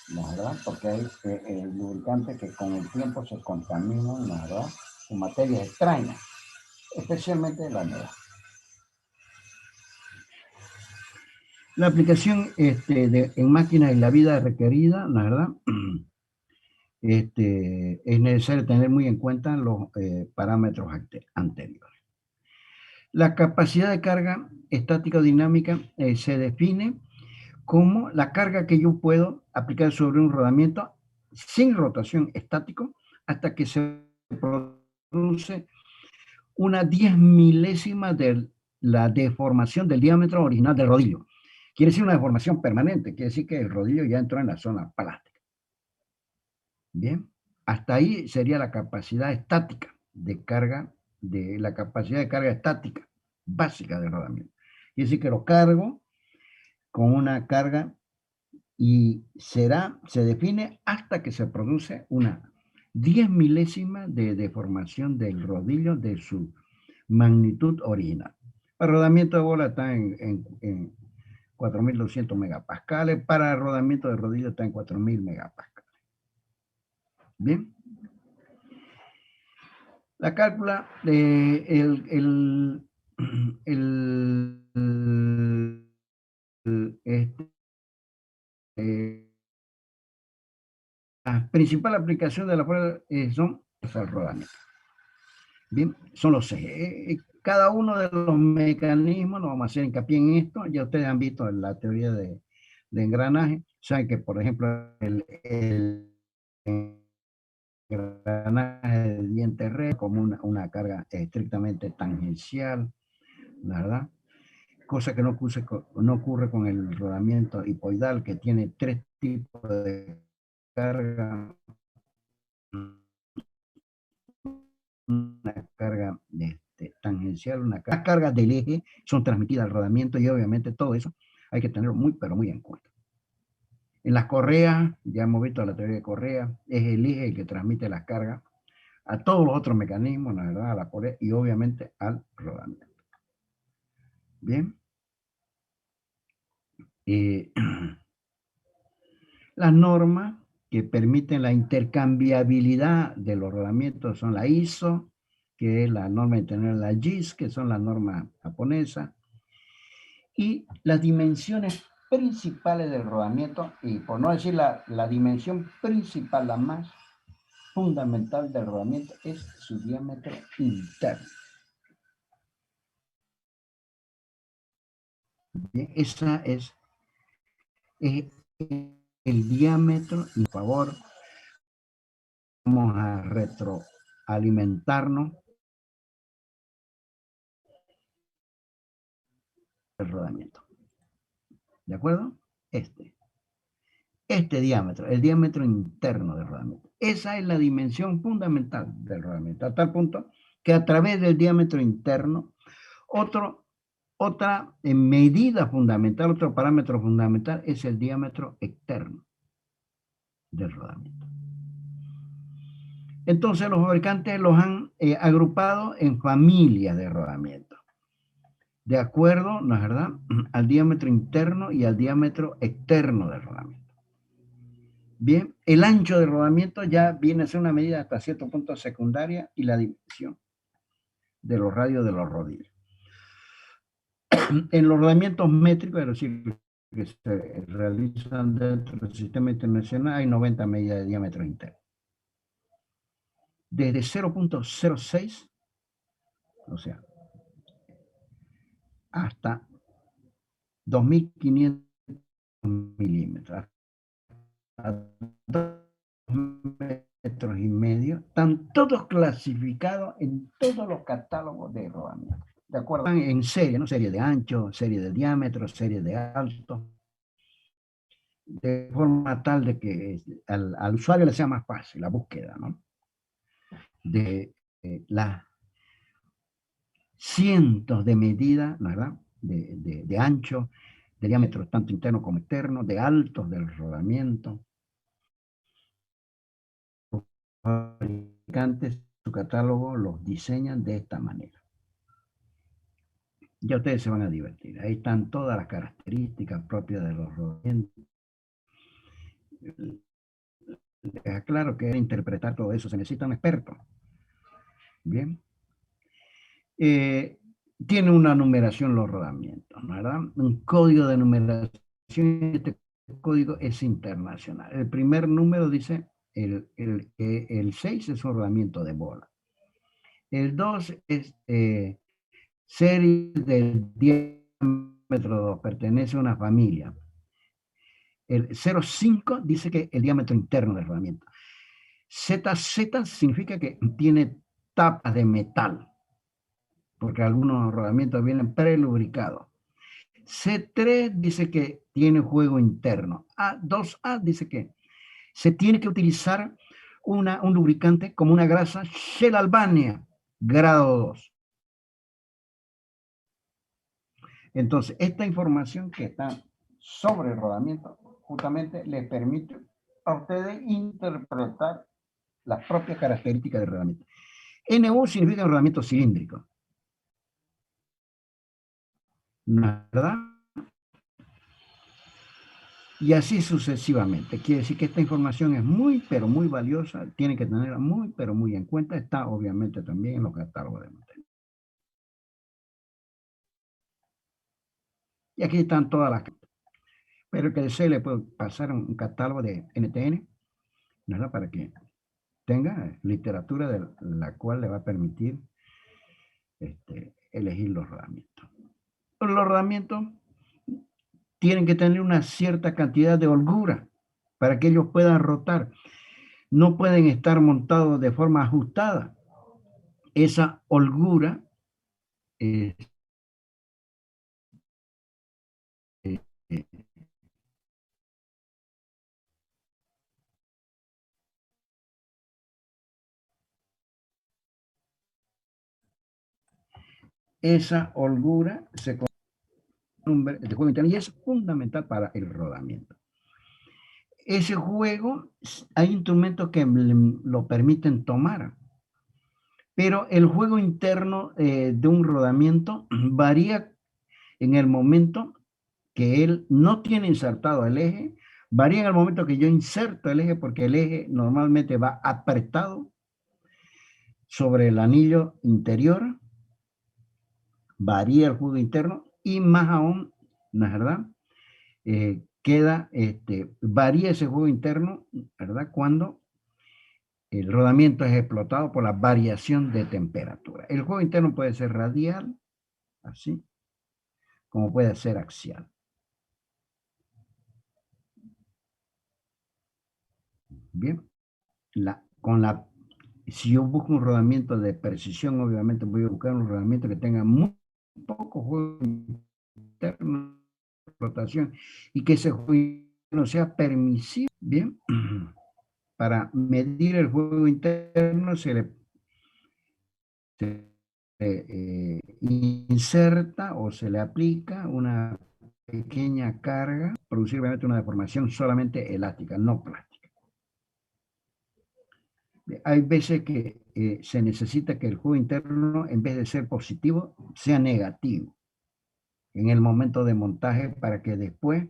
¿No, verdad? Porque hay el lubricante que con el tiempo se contamina, ¿no, verdad? Con materias extrañas, especialmente la humedad. La aplicación en máquinas y la vida requerida, la verdad, es necesario tener muy en cuenta los parámetros anteriores. La capacidad de carga estática o dinámica se define como la carga que yo puedo aplicar sobre un rodamiento sin rotación estático hasta que se produce una 10 milésima de la deformación del diámetro original del rodillo. Quiere decir una deformación permanente, quiere decir que el rodillo ya entró en la zona plástica. Bien, hasta ahí sería la capacidad estática de carga, de la capacidad de carga estática básica del rodamiento. Quiere decir que lo cargo con una carga y se define hasta que se produce una 10 milésima de deformación del rodillo de su magnitud original. El rodamiento de bola está en 4.200 megapascales, para el rodamiento de rodillo está en 4.000 megapascales. Bien. La cálcula de la principal aplicación de la prueba son el rodamiento. Bien, son los ejes. Cada uno de los mecanismos, no vamos a hacer hincapié en esto, ya ustedes han visto la teoría de engranaje, saben que por ejemplo el engranaje de diente recto como una carga estrictamente tangencial, ¿verdad? Cosa que no ocurre con el rodamiento hipoidal, que tiene 3 tipos de carga. Una carga tangencial, las cargas del eje son transmitidas al rodamiento y obviamente todo eso hay que tenerlo muy, pero muy en cuenta. En las correas, ya hemos visto la teoría de correa, es el eje el que transmite las cargas a todos los otros mecanismos, la verdad, a la correa y obviamente al rodamiento. Bien. Las normas que permiten la intercambiabilidad de los rodamientos son la ISO, que es la norma internacional, la JIS, que son las normas japonesas, y las dimensiones principales del rodamiento, y por no decir la dimensión principal, la más fundamental del rodamiento, es su diámetro interno. Bien, esa es el diámetro, y por favor, vamos a retroalimentarnos del rodamiento. ¿De acuerdo? Este diámetro, el diámetro interno del rodamiento. Esa es la dimensión fundamental del rodamiento, a tal punto que a través del diámetro interno, otra medida fundamental, otro parámetro fundamental es el diámetro externo del rodamiento. Entonces los fabricantes los han agrupado en familias de rodamiento, de acuerdo, ¿no es verdad?, al diámetro interno y al diámetro externo del rodamiento. Bien, el ancho de rodamiento ya viene a ser una medida hasta cierto punto secundaria y la dimensión de los radios de los rodillos. En los rodamientos métricos, es decir, que se realizan dentro del sistema internacional, hay 90 medidas de diámetro interno. Desde 0.06, o sea, hasta 2.500 milímetros, a 2 metros y medio, están todos clasificados en todos los catálogos de rodamiento. De acuerdo, en serie, ¿no? Serie de ancho, serie de diámetro, serie de alto, de forma tal de que al usuario le sea más fácil la búsqueda, ¿no?, de las cientos de medidas, ¿verdad?, de ancho, de diámetros tanto interno como externo, de altos del rodamiento. Los fabricantes, su catálogo los diseñan de esta manera. Ya ustedes se van a divertir. Ahí están todas las características propias de los rodamientos. Les aclaro que interpretar todo eso se necesita un experto. Bien. Tiene una numeración los rodamientos, ¿verdad? Un código de numeración. Este código es internacional. El primer número dice el 6 es un rodamiento de bola. El 2 es serie del diámetro 2, pertenece a una familia. El 0,5 dice que el diámetro interno del rodamiento. ZZ significa que tiene tapas de metal, porque algunos rodamientos vienen prelubricados. C3 dice que tiene juego interno. A2A dice que se tiene que utilizar un lubricante como una grasa Shell Albania, grado 2. Entonces, esta información que está sobre el rodamiento justamente les permite a ustedes interpretar las propias características del rodamiento. NU significa rodamiento cilíndrico, ¿verdad? Y así sucesivamente. Quiere decir que esta información es muy, pero muy valiosa, tiene que tenerla muy, pero muy en cuenta. Está obviamente también en los catálogos de mantenimiento. Y aquí están todas las. Pero que desee le puedo pasar un catálogo de NTN, ¿verdad? Para que tenga literatura de la cual le va a permitir elegir los rodamientos. Los rodamientos tienen que tener una cierta cantidad de holgura para que ellos puedan rotar. No pueden estar montados de forma ajustada. Esa holgura esa holgura se convierte en juego interno y es fundamental para el rodamiento. Ese juego, hay instrumentos que lo permiten tomar, pero el juego interno de un rodamiento varía en el momento que él no tiene insertado el eje, varía en el momento que yo inserto el eje, porque el eje normalmente va apretado sobre el anillo interior, varía el juego interno y más aún, ¿no es verdad? Varía ese juego interno, ¿verdad? Cuando el rodamiento es explotado por la variación de temperatura. El juego interno puede ser radial, así, como puede ser axial. Bien, si yo busco un rodamiento de precisión, obviamente voy a buscar un rodamiento que tenga muy poco juego interno, rotación, y que ese juego interno sea permisible. Bien, para medir el juego interno se le inserta o se le aplica una pequeña carga, producir obviamente una deformación solamente elástica, no plástica. Hay veces que se necesita que el juego interno, en vez de ser positivo, sea negativo en el momento de montaje para que después,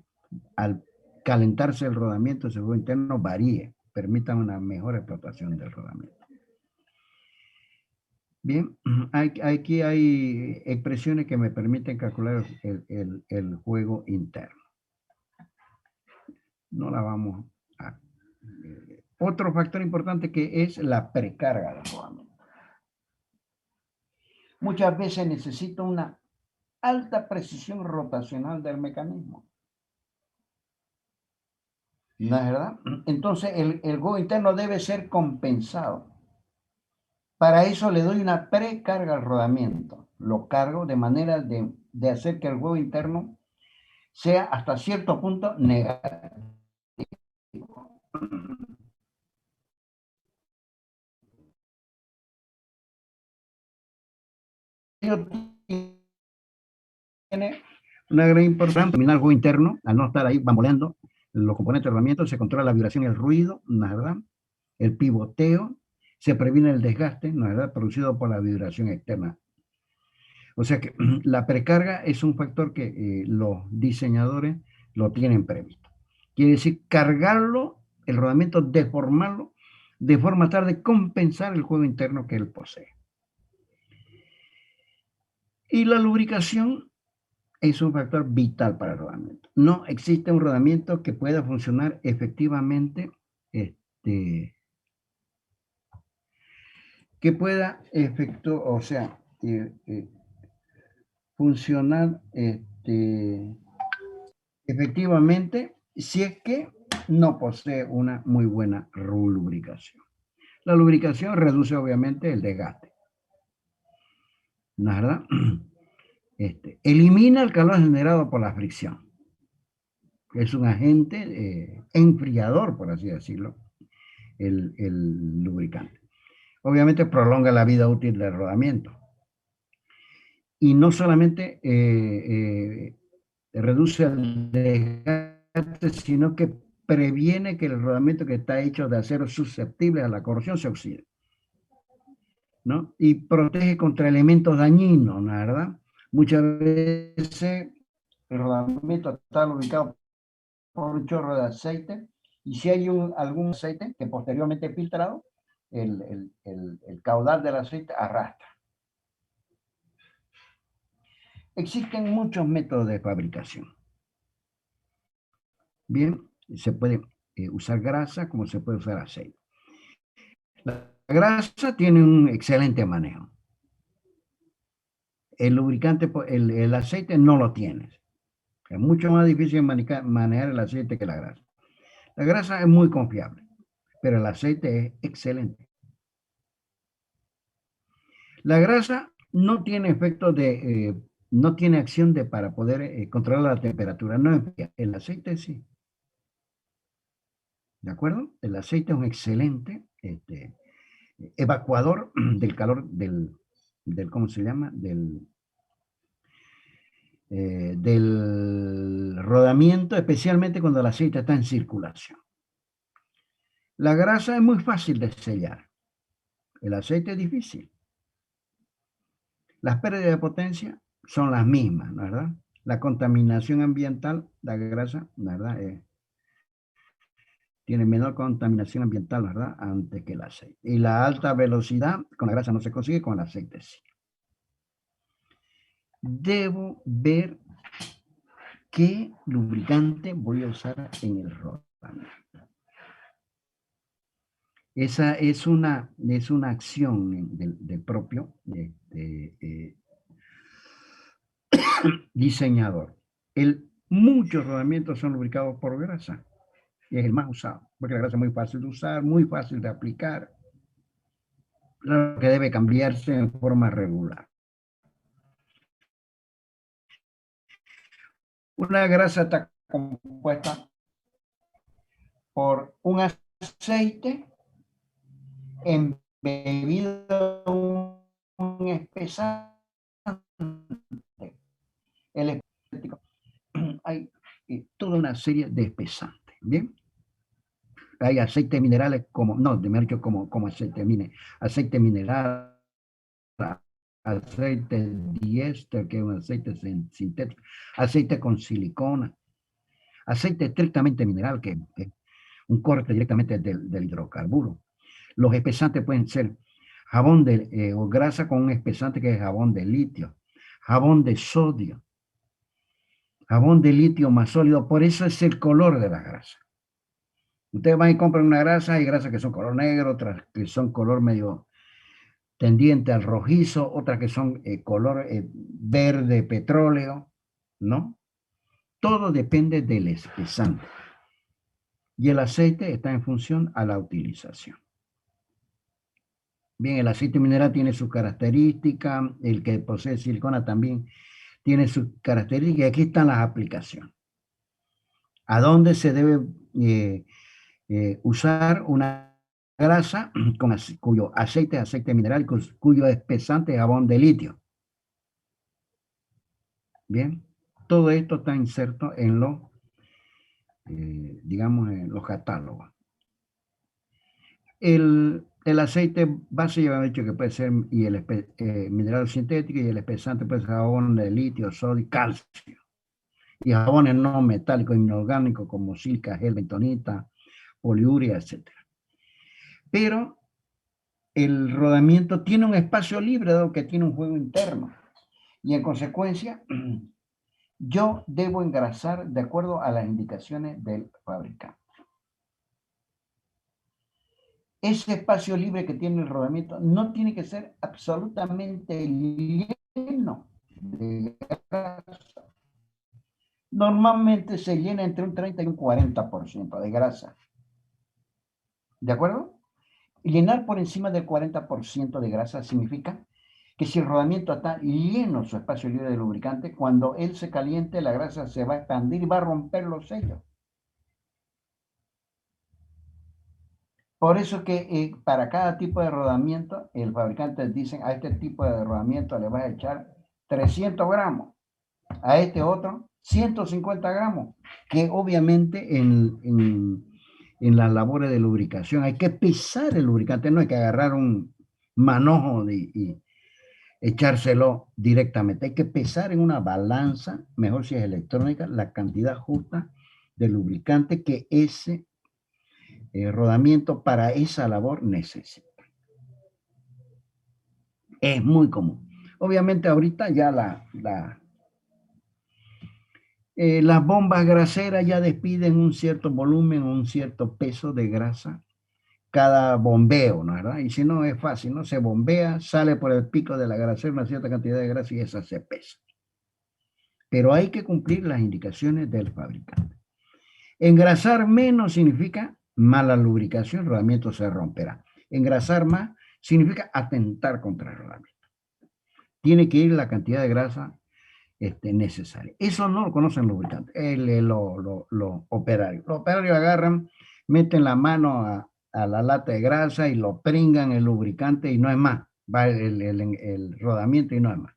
al calentarse el rodamiento, ese juego interno varíe, permita una mejor explotación del rodamiento. Bien, aquí hay expresiones que me permiten calcular el juego interno. No la vamos a... otro factor importante que es la precarga del rodamiento. Muchas veces necesito una alta precisión rotacional del mecanismo. ¿No es verdad? Entonces el juego interno debe ser compensado. Para eso le doy una precarga al rodamiento. Lo cargo de manera de hacer que el juego interno sea hasta cierto punto negativo. Tiene una gran importancia. Terminar el juego interno, al no estar ahí bamboleando los componentes del rodamiento, se controla la vibración y el ruido, ¿no es verdad? El pivoteo, se previene el desgaste, ¿no es verdad? Producido por la vibración externa. O sea que la precarga es un factor que los diseñadores lo tienen previsto. Quiere decir cargarlo, el rodamiento, deformarlo, de forma tal de compensar el juego interno que él posee. Y la lubricación es un factor vital para el rodamiento. No existe un rodamiento que pueda funcionar efectivamente, que pueda o sea, funcionar efectivamente si es que no posee una muy buena lubricación. La lubricación reduce obviamente el desgaste, ¿no es verdad? Elimina el calor generado por la fricción. Es un agente enfriador, por así decirlo, el lubricante. Obviamente prolonga la vida útil del rodamiento. Y no solamente reduce el desgaste, sino que previene que el rodamiento que está hecho de acero susceptible a la corrosión se oxide, ¿no? Y protege contra elementos dañinos, ¿no? ¿Verdad? Muchas veces el rodamiento está lubricado por un chorro de aceite y si hay algún aceite que posteriormente es filtrado, el caudal del aceite arrastra. Existen muchos métodos de fabricación. Bien, se puede usar grasa como se puede usar aceite. La grasa tiene un excelente manejo. El lubricante, el aceite no lo tiene. Es mucho más difícil manejar el aceite que la grasa. La grasa es muy confiable, pero el aceite es excelente. La grasa no tiene efecto no tiene acción para poder controlar la temperatura, no enfría. El aceite sí. ¿De acuerdo? El aceite es un excelente evacuador del calor ¿cómo se llama? Del rodamiento, especialmente cuando el aceite está en circulación. La grasa es muy fácil de sellar. El aceite es difícil. Las pérdidas de potencia son las mismas, ¿no es verdad? La contaminación ambiental, la grasa, ¿no verdad? Tiene menor contaminación ambiental, ¿verdad? Antes que el aceite. Y la alta velocidad con la grasa no se consigue, con el aceite sí. Debo ver qué lubricante voy a usar en el rodamiento. Esa es una acción del propio diseñador. Muchos rodamientos son lubricados por grasa y es el más usado, porque la grasa es muy fácil de usar, muy fácil de aplicar, claro que debe cambiarse en forma regular. Una grasa está compuesta por un aceite embebido en un espesante. El estético. Hay toda una serie de espesantes, ¿bien? Hay aceites minerales como aceite mineral, aceite diéster, que es un aceite sintético, aceite con silicona, aceite estrictamente mineral, que es un corte directamente del hidrocarburo. Los espesantes pueden ser jabón o grasa con un espesante que es jabón de litio, jabón de sodio, jabón de litio más sólido, por eso es el color de la grasa. Ustedes van y compran una grasa, hay grasas que son color negro, otras que son color medio tendiente al rojizo, otras que son color verde petróleo, ¿no? Todo depende del espesante. Y el aceite está en función a la utilización. Bien, el aceite mineral tiene sus características, el que posee silicona también tiene sus características, y aquí están las aplicaciones. ¿A dónde se debe usar una grasa cuyo aceite es aceite mineral, cuyo espesante es jabón de litio? Bien, todo esto está inserto en digamos, en los catálogos. El aceite base ya hemos dicho que puede ser y el mineral sintético y el espesante puede ser jabón de litio, sodio y calcio. Y jabones no metálicos, inorgánicos como silica, gel, bentonita, poliuria, etcétera. Pero el rodamiento tiene un espacio libre dado que tiene un juego interno. Y en consecuencia, yo debo engrasar de acuerdo a las indicaciones del fabricante. Ese espacio libre que tiene el rodamiento no tiene que ser absolutamente lleno de grasa. Normalmente se llena entre un 30 y un 40% de grasa. ¿De acuerdo? Llenar por encima del 40% de grasa significa que si el rodamiento está lleno su espacio libre de lubricante, cuando él se caliente, la grasa se va a expandir y va a romper los sellos. Por eso que para cada tipo de rodamiento, el fabricante dice, a este tipo de rodamiento le vas a echar 300 gramos, a este otro 150 gramos, que obviamente en las labores de lubricación hay que pesar el lubricante, no hay que agarrar un manojo y echárselo directamente, hay que pesar en una balanza, mejor si es electrónica, la cantidad justa de lubricante que ese rodamiento para esa labor necesita. Es muy común. Obviamente ahorita ya las bombas graseras ya despiden un cierto volumen, un cierto peso de grasa cada bombeo, ¿no es verdad? Y si no es fácil, ¿no? Se bombea, sale por el pico de la grasera una cierta cantidad de grasa y esa se pesa. Pero hay que cumplir las indicaciones del fabricante. Engrasar menos significa mala lubricación, el rodamiento se romperá. Engrasar más significa atentar contra el rodamiento. Tiene que ir la cantidad de grasa necesaria. Eso no lo conocen los lubricantes, los operarios. Los operarios agarran, meten la mano a la lata de grasa y lo pringan el lubricante y no es más. Va el rodamiento y no es más.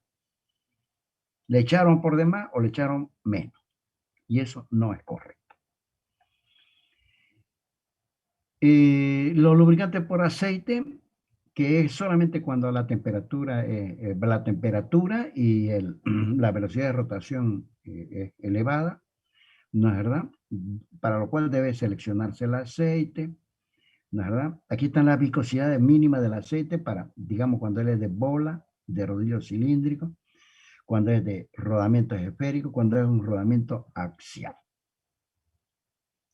Le echaron por demás o le echaron menos. Y eso no es correcto. Los lubricantes por aceite, que es solamente cuando la temperatura y la velocidad de rotación es elevada, ¿no es verdad? Para lo cual debe seleccionarse el aceite, ¿no es verdad? Aquí están las viscosidades mínimas del aceite para, digamos, cuando él es de bola, de rodillo cilíndrico, cuando es de rodamiento esférico, cuando es un rodamiento axial.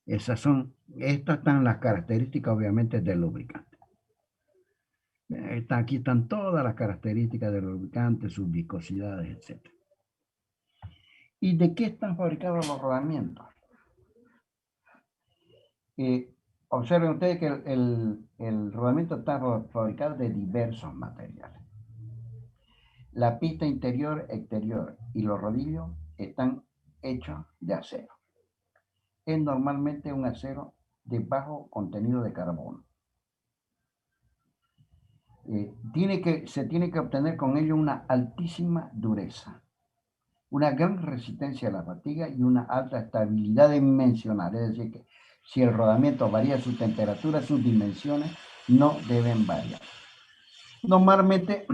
Estas están las características, obviamente, del lubricante. Aquí están todas las características del lubricante, sus viscosidades, etc. ¿Y de qué están fabricados los rodamientos? Observen ustedes que el rodamiento está fabricado de diversos materiales. La pista interior, exterior y los rodillos están hechos de acero. Es normalmente un acero de bajo contenido de carbono. Se tiene que obtener con ello una altísima dureza, una gran resistencia a la fatiga y una alta estabilidad dimensional. Es decir, que si el rodamiento varía su temperatura, sus dimensiones no deben variar. Normalmente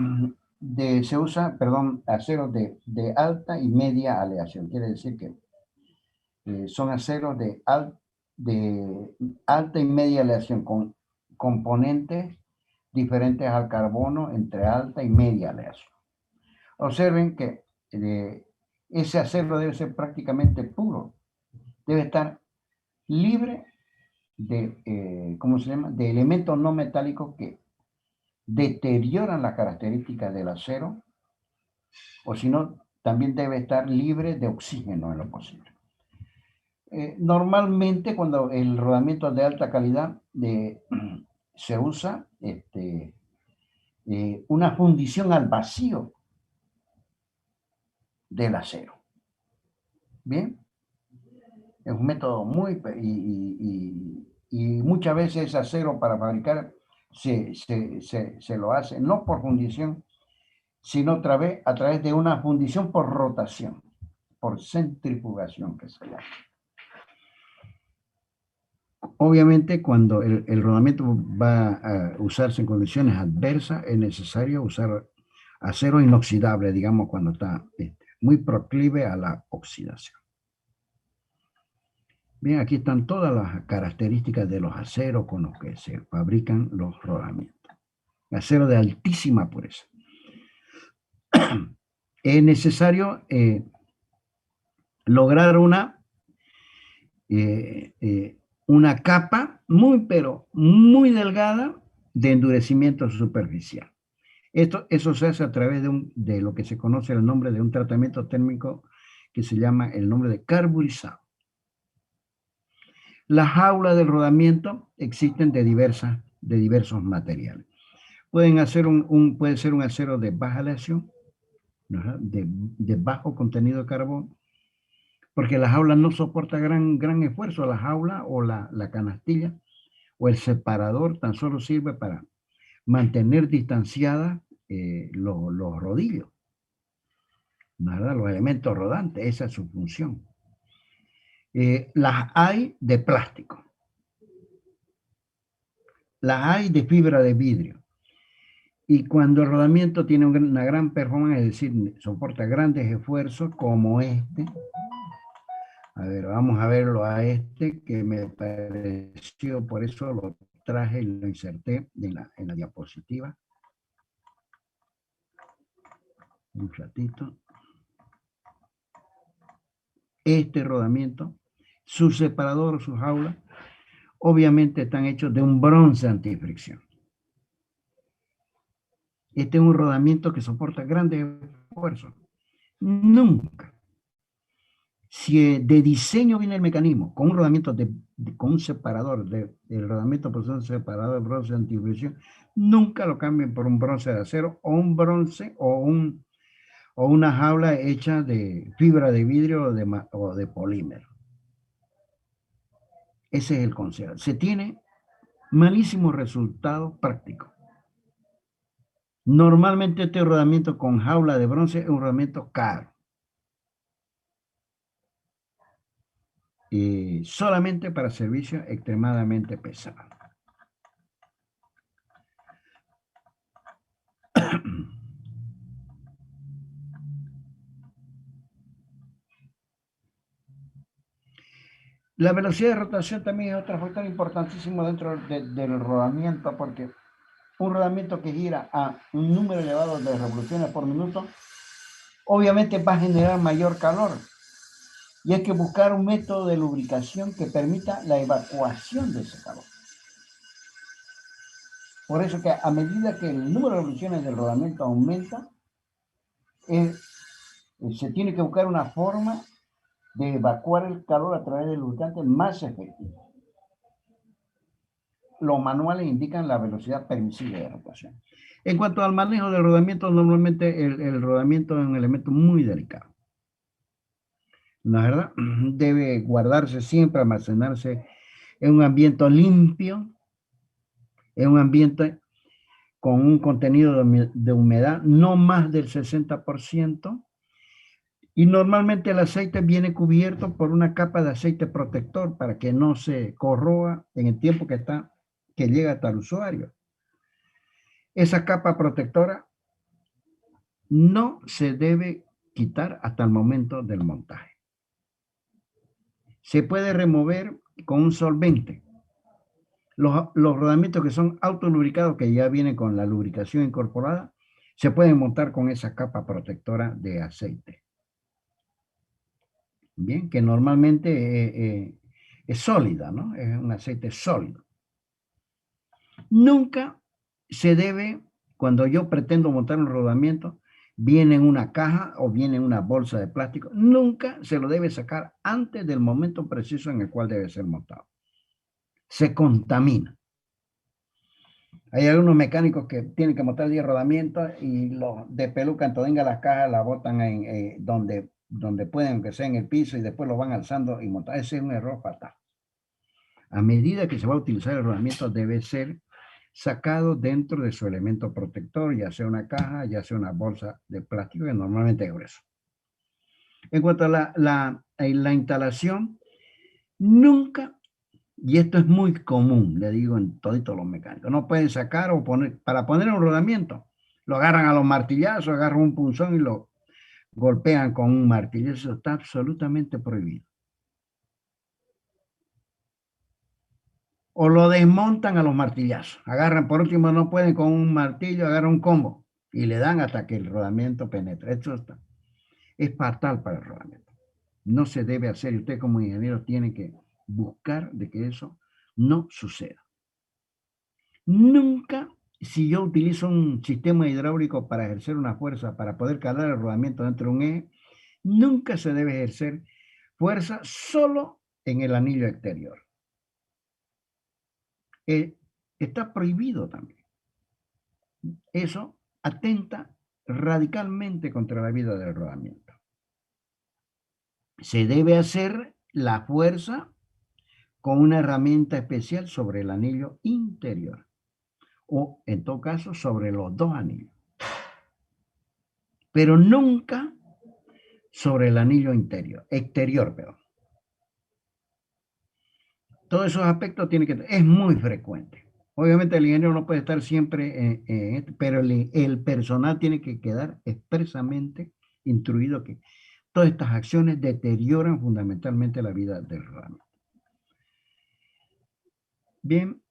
se usa, aceros de alta y media aleación. Quiere decir que son aceros de alta y media aleación con componentes diferentes al carbono entre alta y media aleación. Observen que ese acero debe ser prácticamente puro, debe estar libre de, ¿cómo se llama?, de elementos no metálicos que deterioran las características del acero, o si no, también debe estar libre de oxígeno en lo posible. Normalmente cuando el rodamiento es de alta calidad se usa una fundición al vacío del acero. Bien, es un método y muchas veces ese acero para fabricar se lo hace no por fundición, sino a través de una fundición por rotación, por centrifugación que se llama. Obviamente, cuando el rodamiento va a usarse en condiciones adversas, es necesario usar acero inoxidable, digamos, cuando está muy proclive a la oxidación. Bien, aquí están todas las características de los aceros con los que se fabrican los rodamientos. Acero de altísima pureza. Es necesario lograr una capa pero muy delgada de endurecimiento superficial. Eso se hace a través de lo que se conoce el nombre de un tratamiento térmico que se llama el nombre de carburizado. Las jaulas del rodamiento existen de diversos materiales. Puede ser un acero de baja aleación, de bajo contenido de carbón, porque la jaula no soporta gran esfuerzo. La jaula o la canastilla o el separador tan solo sirve para mantener distanciadas los rodillos, ¿verdad? Los elementos rodantes, esa es su función. Las hay de plástico, las hay de fibra de vidrio. Y cuando el rodamiento tiene una gran performance, es decir, soporta grandes esfuerzos como este. A ver, vamos a verlo a este que me pareció, por eso lo traje y lo inserté en la diapositiva. Un ratito. Este rodamiento, su separador o su jaula, obviamente están hechos de un bronce antifricción. Este es un rodamiento que soporta grandes esfuerzos. Nunca. Si de diseño viene el mecanismo con un rodamiento con un separador el rodamiento por un separador de bronce antifricción, nunca lo cambien por un bronce de acero o un bronce o una jaula hecha de fibra de vidrio o de polímero. Ese es el consejo. Se tiene malísimos resultados prácticos. Normalmente este rodamiento con jaula de bronce es un rodamiento caro. Solamente para servicios extremadamente pesados. La velocidad de rotación también es otro factor importantísimo dentro del rodamiento, porque un rodamiento que gira a un número elevado de revoluciones por minuto, obviamente va a generar mayor calor. Y hay que buscar un método de lubricación que permita la evacuación de ese calor. Por eso que a medida que el número de revoluciones del rodamiento aumenta, se tiene que buscar una forma de evacuar el calor a través del lubricante más efectivo. Los manuales indican la velocidad permisible de rotación. En cuanto al manejo del rodamiento, normalmente el rodamiento es un elemento muy delicado. ¿La verdad? Debe guardarse siempre, almacenarse en un ambiente limpio, en un ambiente con un contenido de humedad no más del 60%, y normalmente el aceite viene cubierto por una capa de aceite protector para que no se corroa en el tiempo que llega hasta el usuario. Esa capa protectora no se debe quitar hasta el momento del montaje. Se puede remover con un solvente. Los rodamientos que son autolubricados, que ya vienen con la lubricación incorporada, se pueden montar con esa capa protectora de aceite. Bien, que normalmente es sólida, ¿no? Es un aceite sólido. Nunca se debe, cuando yo pretendo montar un rodamiento, viene en una caja o viene en una bolsa de plástico, nunca se lo debe sacar antes del momento preciso en el cual debe ser montado. Se contamina. Hay algunos mecánicos que tienen que montar 10 rodamientos y los de peluca, entonces venga las cajas, las botan donde pueden, aunque sea en el piso, y después lo van alzando y montar. Ese es un error fatal. A medida que se va a utilizar el rodamiento, debe ser sacado dentro de su elemento protector, ya sea una caja, ya sea una bolsa de plástico, que normalmente es grueso. En cuanto a la instalación, nunca Y esto es muy común, le digo, en todos los mecánicos. No pueden sacar o poner, para poner un rodamiento, lo agarran a los martillazos, agarran un punzón y lo golpean con un martillo. Eso está absolutamente prohibido. O lo desmontan a los martillazos. Agarran, por último, no pueden con un martillo, agarran un combo y le dan hasta que el rodamiento penetre. Es fatal para el rodamiento. No se debe hacer y usted como ingeniero tiene que buscar de que eso no suceda. Nunca, si yo utilizo un sistema hidráulico para ejercer una fuerza, para poder calar el rodamiento dentro de un eje, nunca se debe ejercer fuerza solo en el anillo exterior. Está prohibido también. Eso atenta radicalmente contra la vida del rodamiento. Se debe hacer la fuerza con una herramienta especial sobre el anillo interior o, en todo caso, sobre los dos anillos, pero nunca sobre el anillo exterior, perdón. Todos esos aspectos tienen que... Es muy frecuente. Obviamente el ingeniero no puede estar siempre, pero el personal tiene que quedar expresamente instruido que todas estas acciones deterioran fundamentalmente la vida del rodamiento. Bien,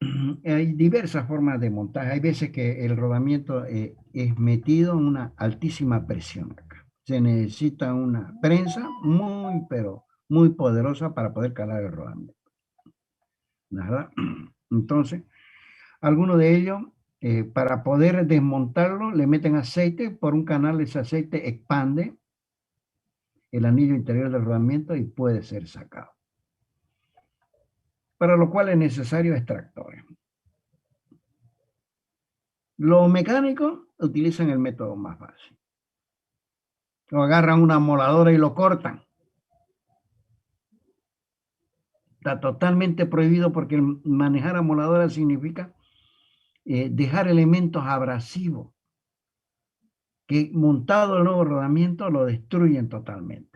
hay diversas formas de montaje. Hay veces que el rodamiento es metido en una altísima presión acá. Se necesita una prensa muy, pero muy poderosa para poder calar el rodamiento, ¿verdad? Entonces, algunos de ellos, para poder desmontarlo, le meten aceite, por un canal ese aceite expande el anillo interior del rodamiento y puede ser sacado. Para lo cual es necesario extractores. Los mecánicos utilizan el método más fácil. Lo agarran una moladora y lo cortan. Está totalmente prohibido porque manejar amoladora significa dejar elementos abrasivos que montado el nuevo rodamiento lo destruyen totalmente.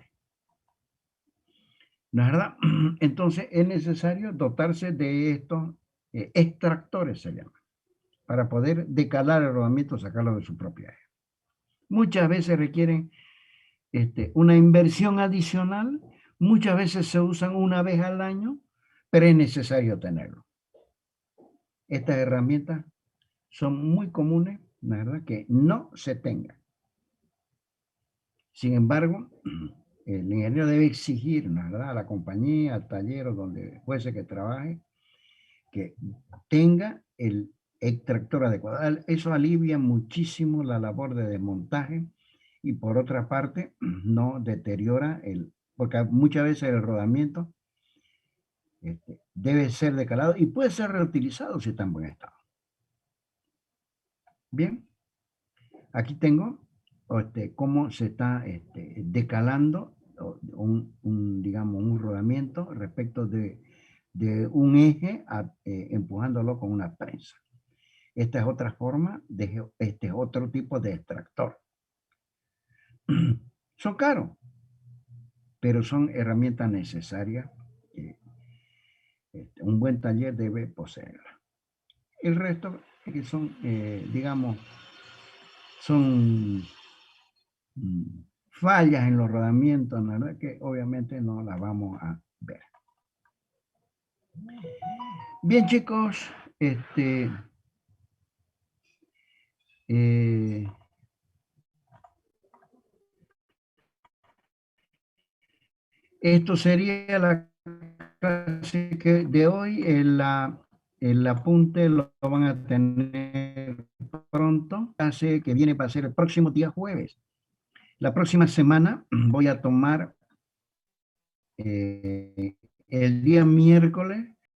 ¿No es verdad? Entonces es necesario dotarse de estos extractores, se llaman, para poder decalar el rodamiento, sacarlo de su propia eje. Muchas veces requieren una inversión adicional, muchas veces se usan una vez al año, pero es necesario tenerlo. Estas herramientas son muy comunes, la verdad, que no se tengan. Sin embargo, el ingeniero debe exigir, la verdad, a la compañía, al taller o donde fuese que trabaje, que tenga el extractor adecuado. Eso alivia muchísimo la labor de desmontaje y por otra parte no deteriora porque muchas veces el rodamiento debe ser decalado y puede ser reutilizado si está en buen estado. Bien, aquí tengo cómo se está decalando digamos, un rodamiento respecto de un eje empujándolo con una prensa. Esta es otra forma, este es otro tipo de extractor. Son caros, pero son herramientas necesarias que un buen taller debe poseerla. El resto que son, digamos, son fallas en los rodamientos, la verdad que obviamente no las vamos a ver. Bien, chicos, esto sería la clase de hoy. El apunte lo van a tener pronto. La clase que viene va a ser el próximo día jueves. La próxima semana voy a tomar el día miércoles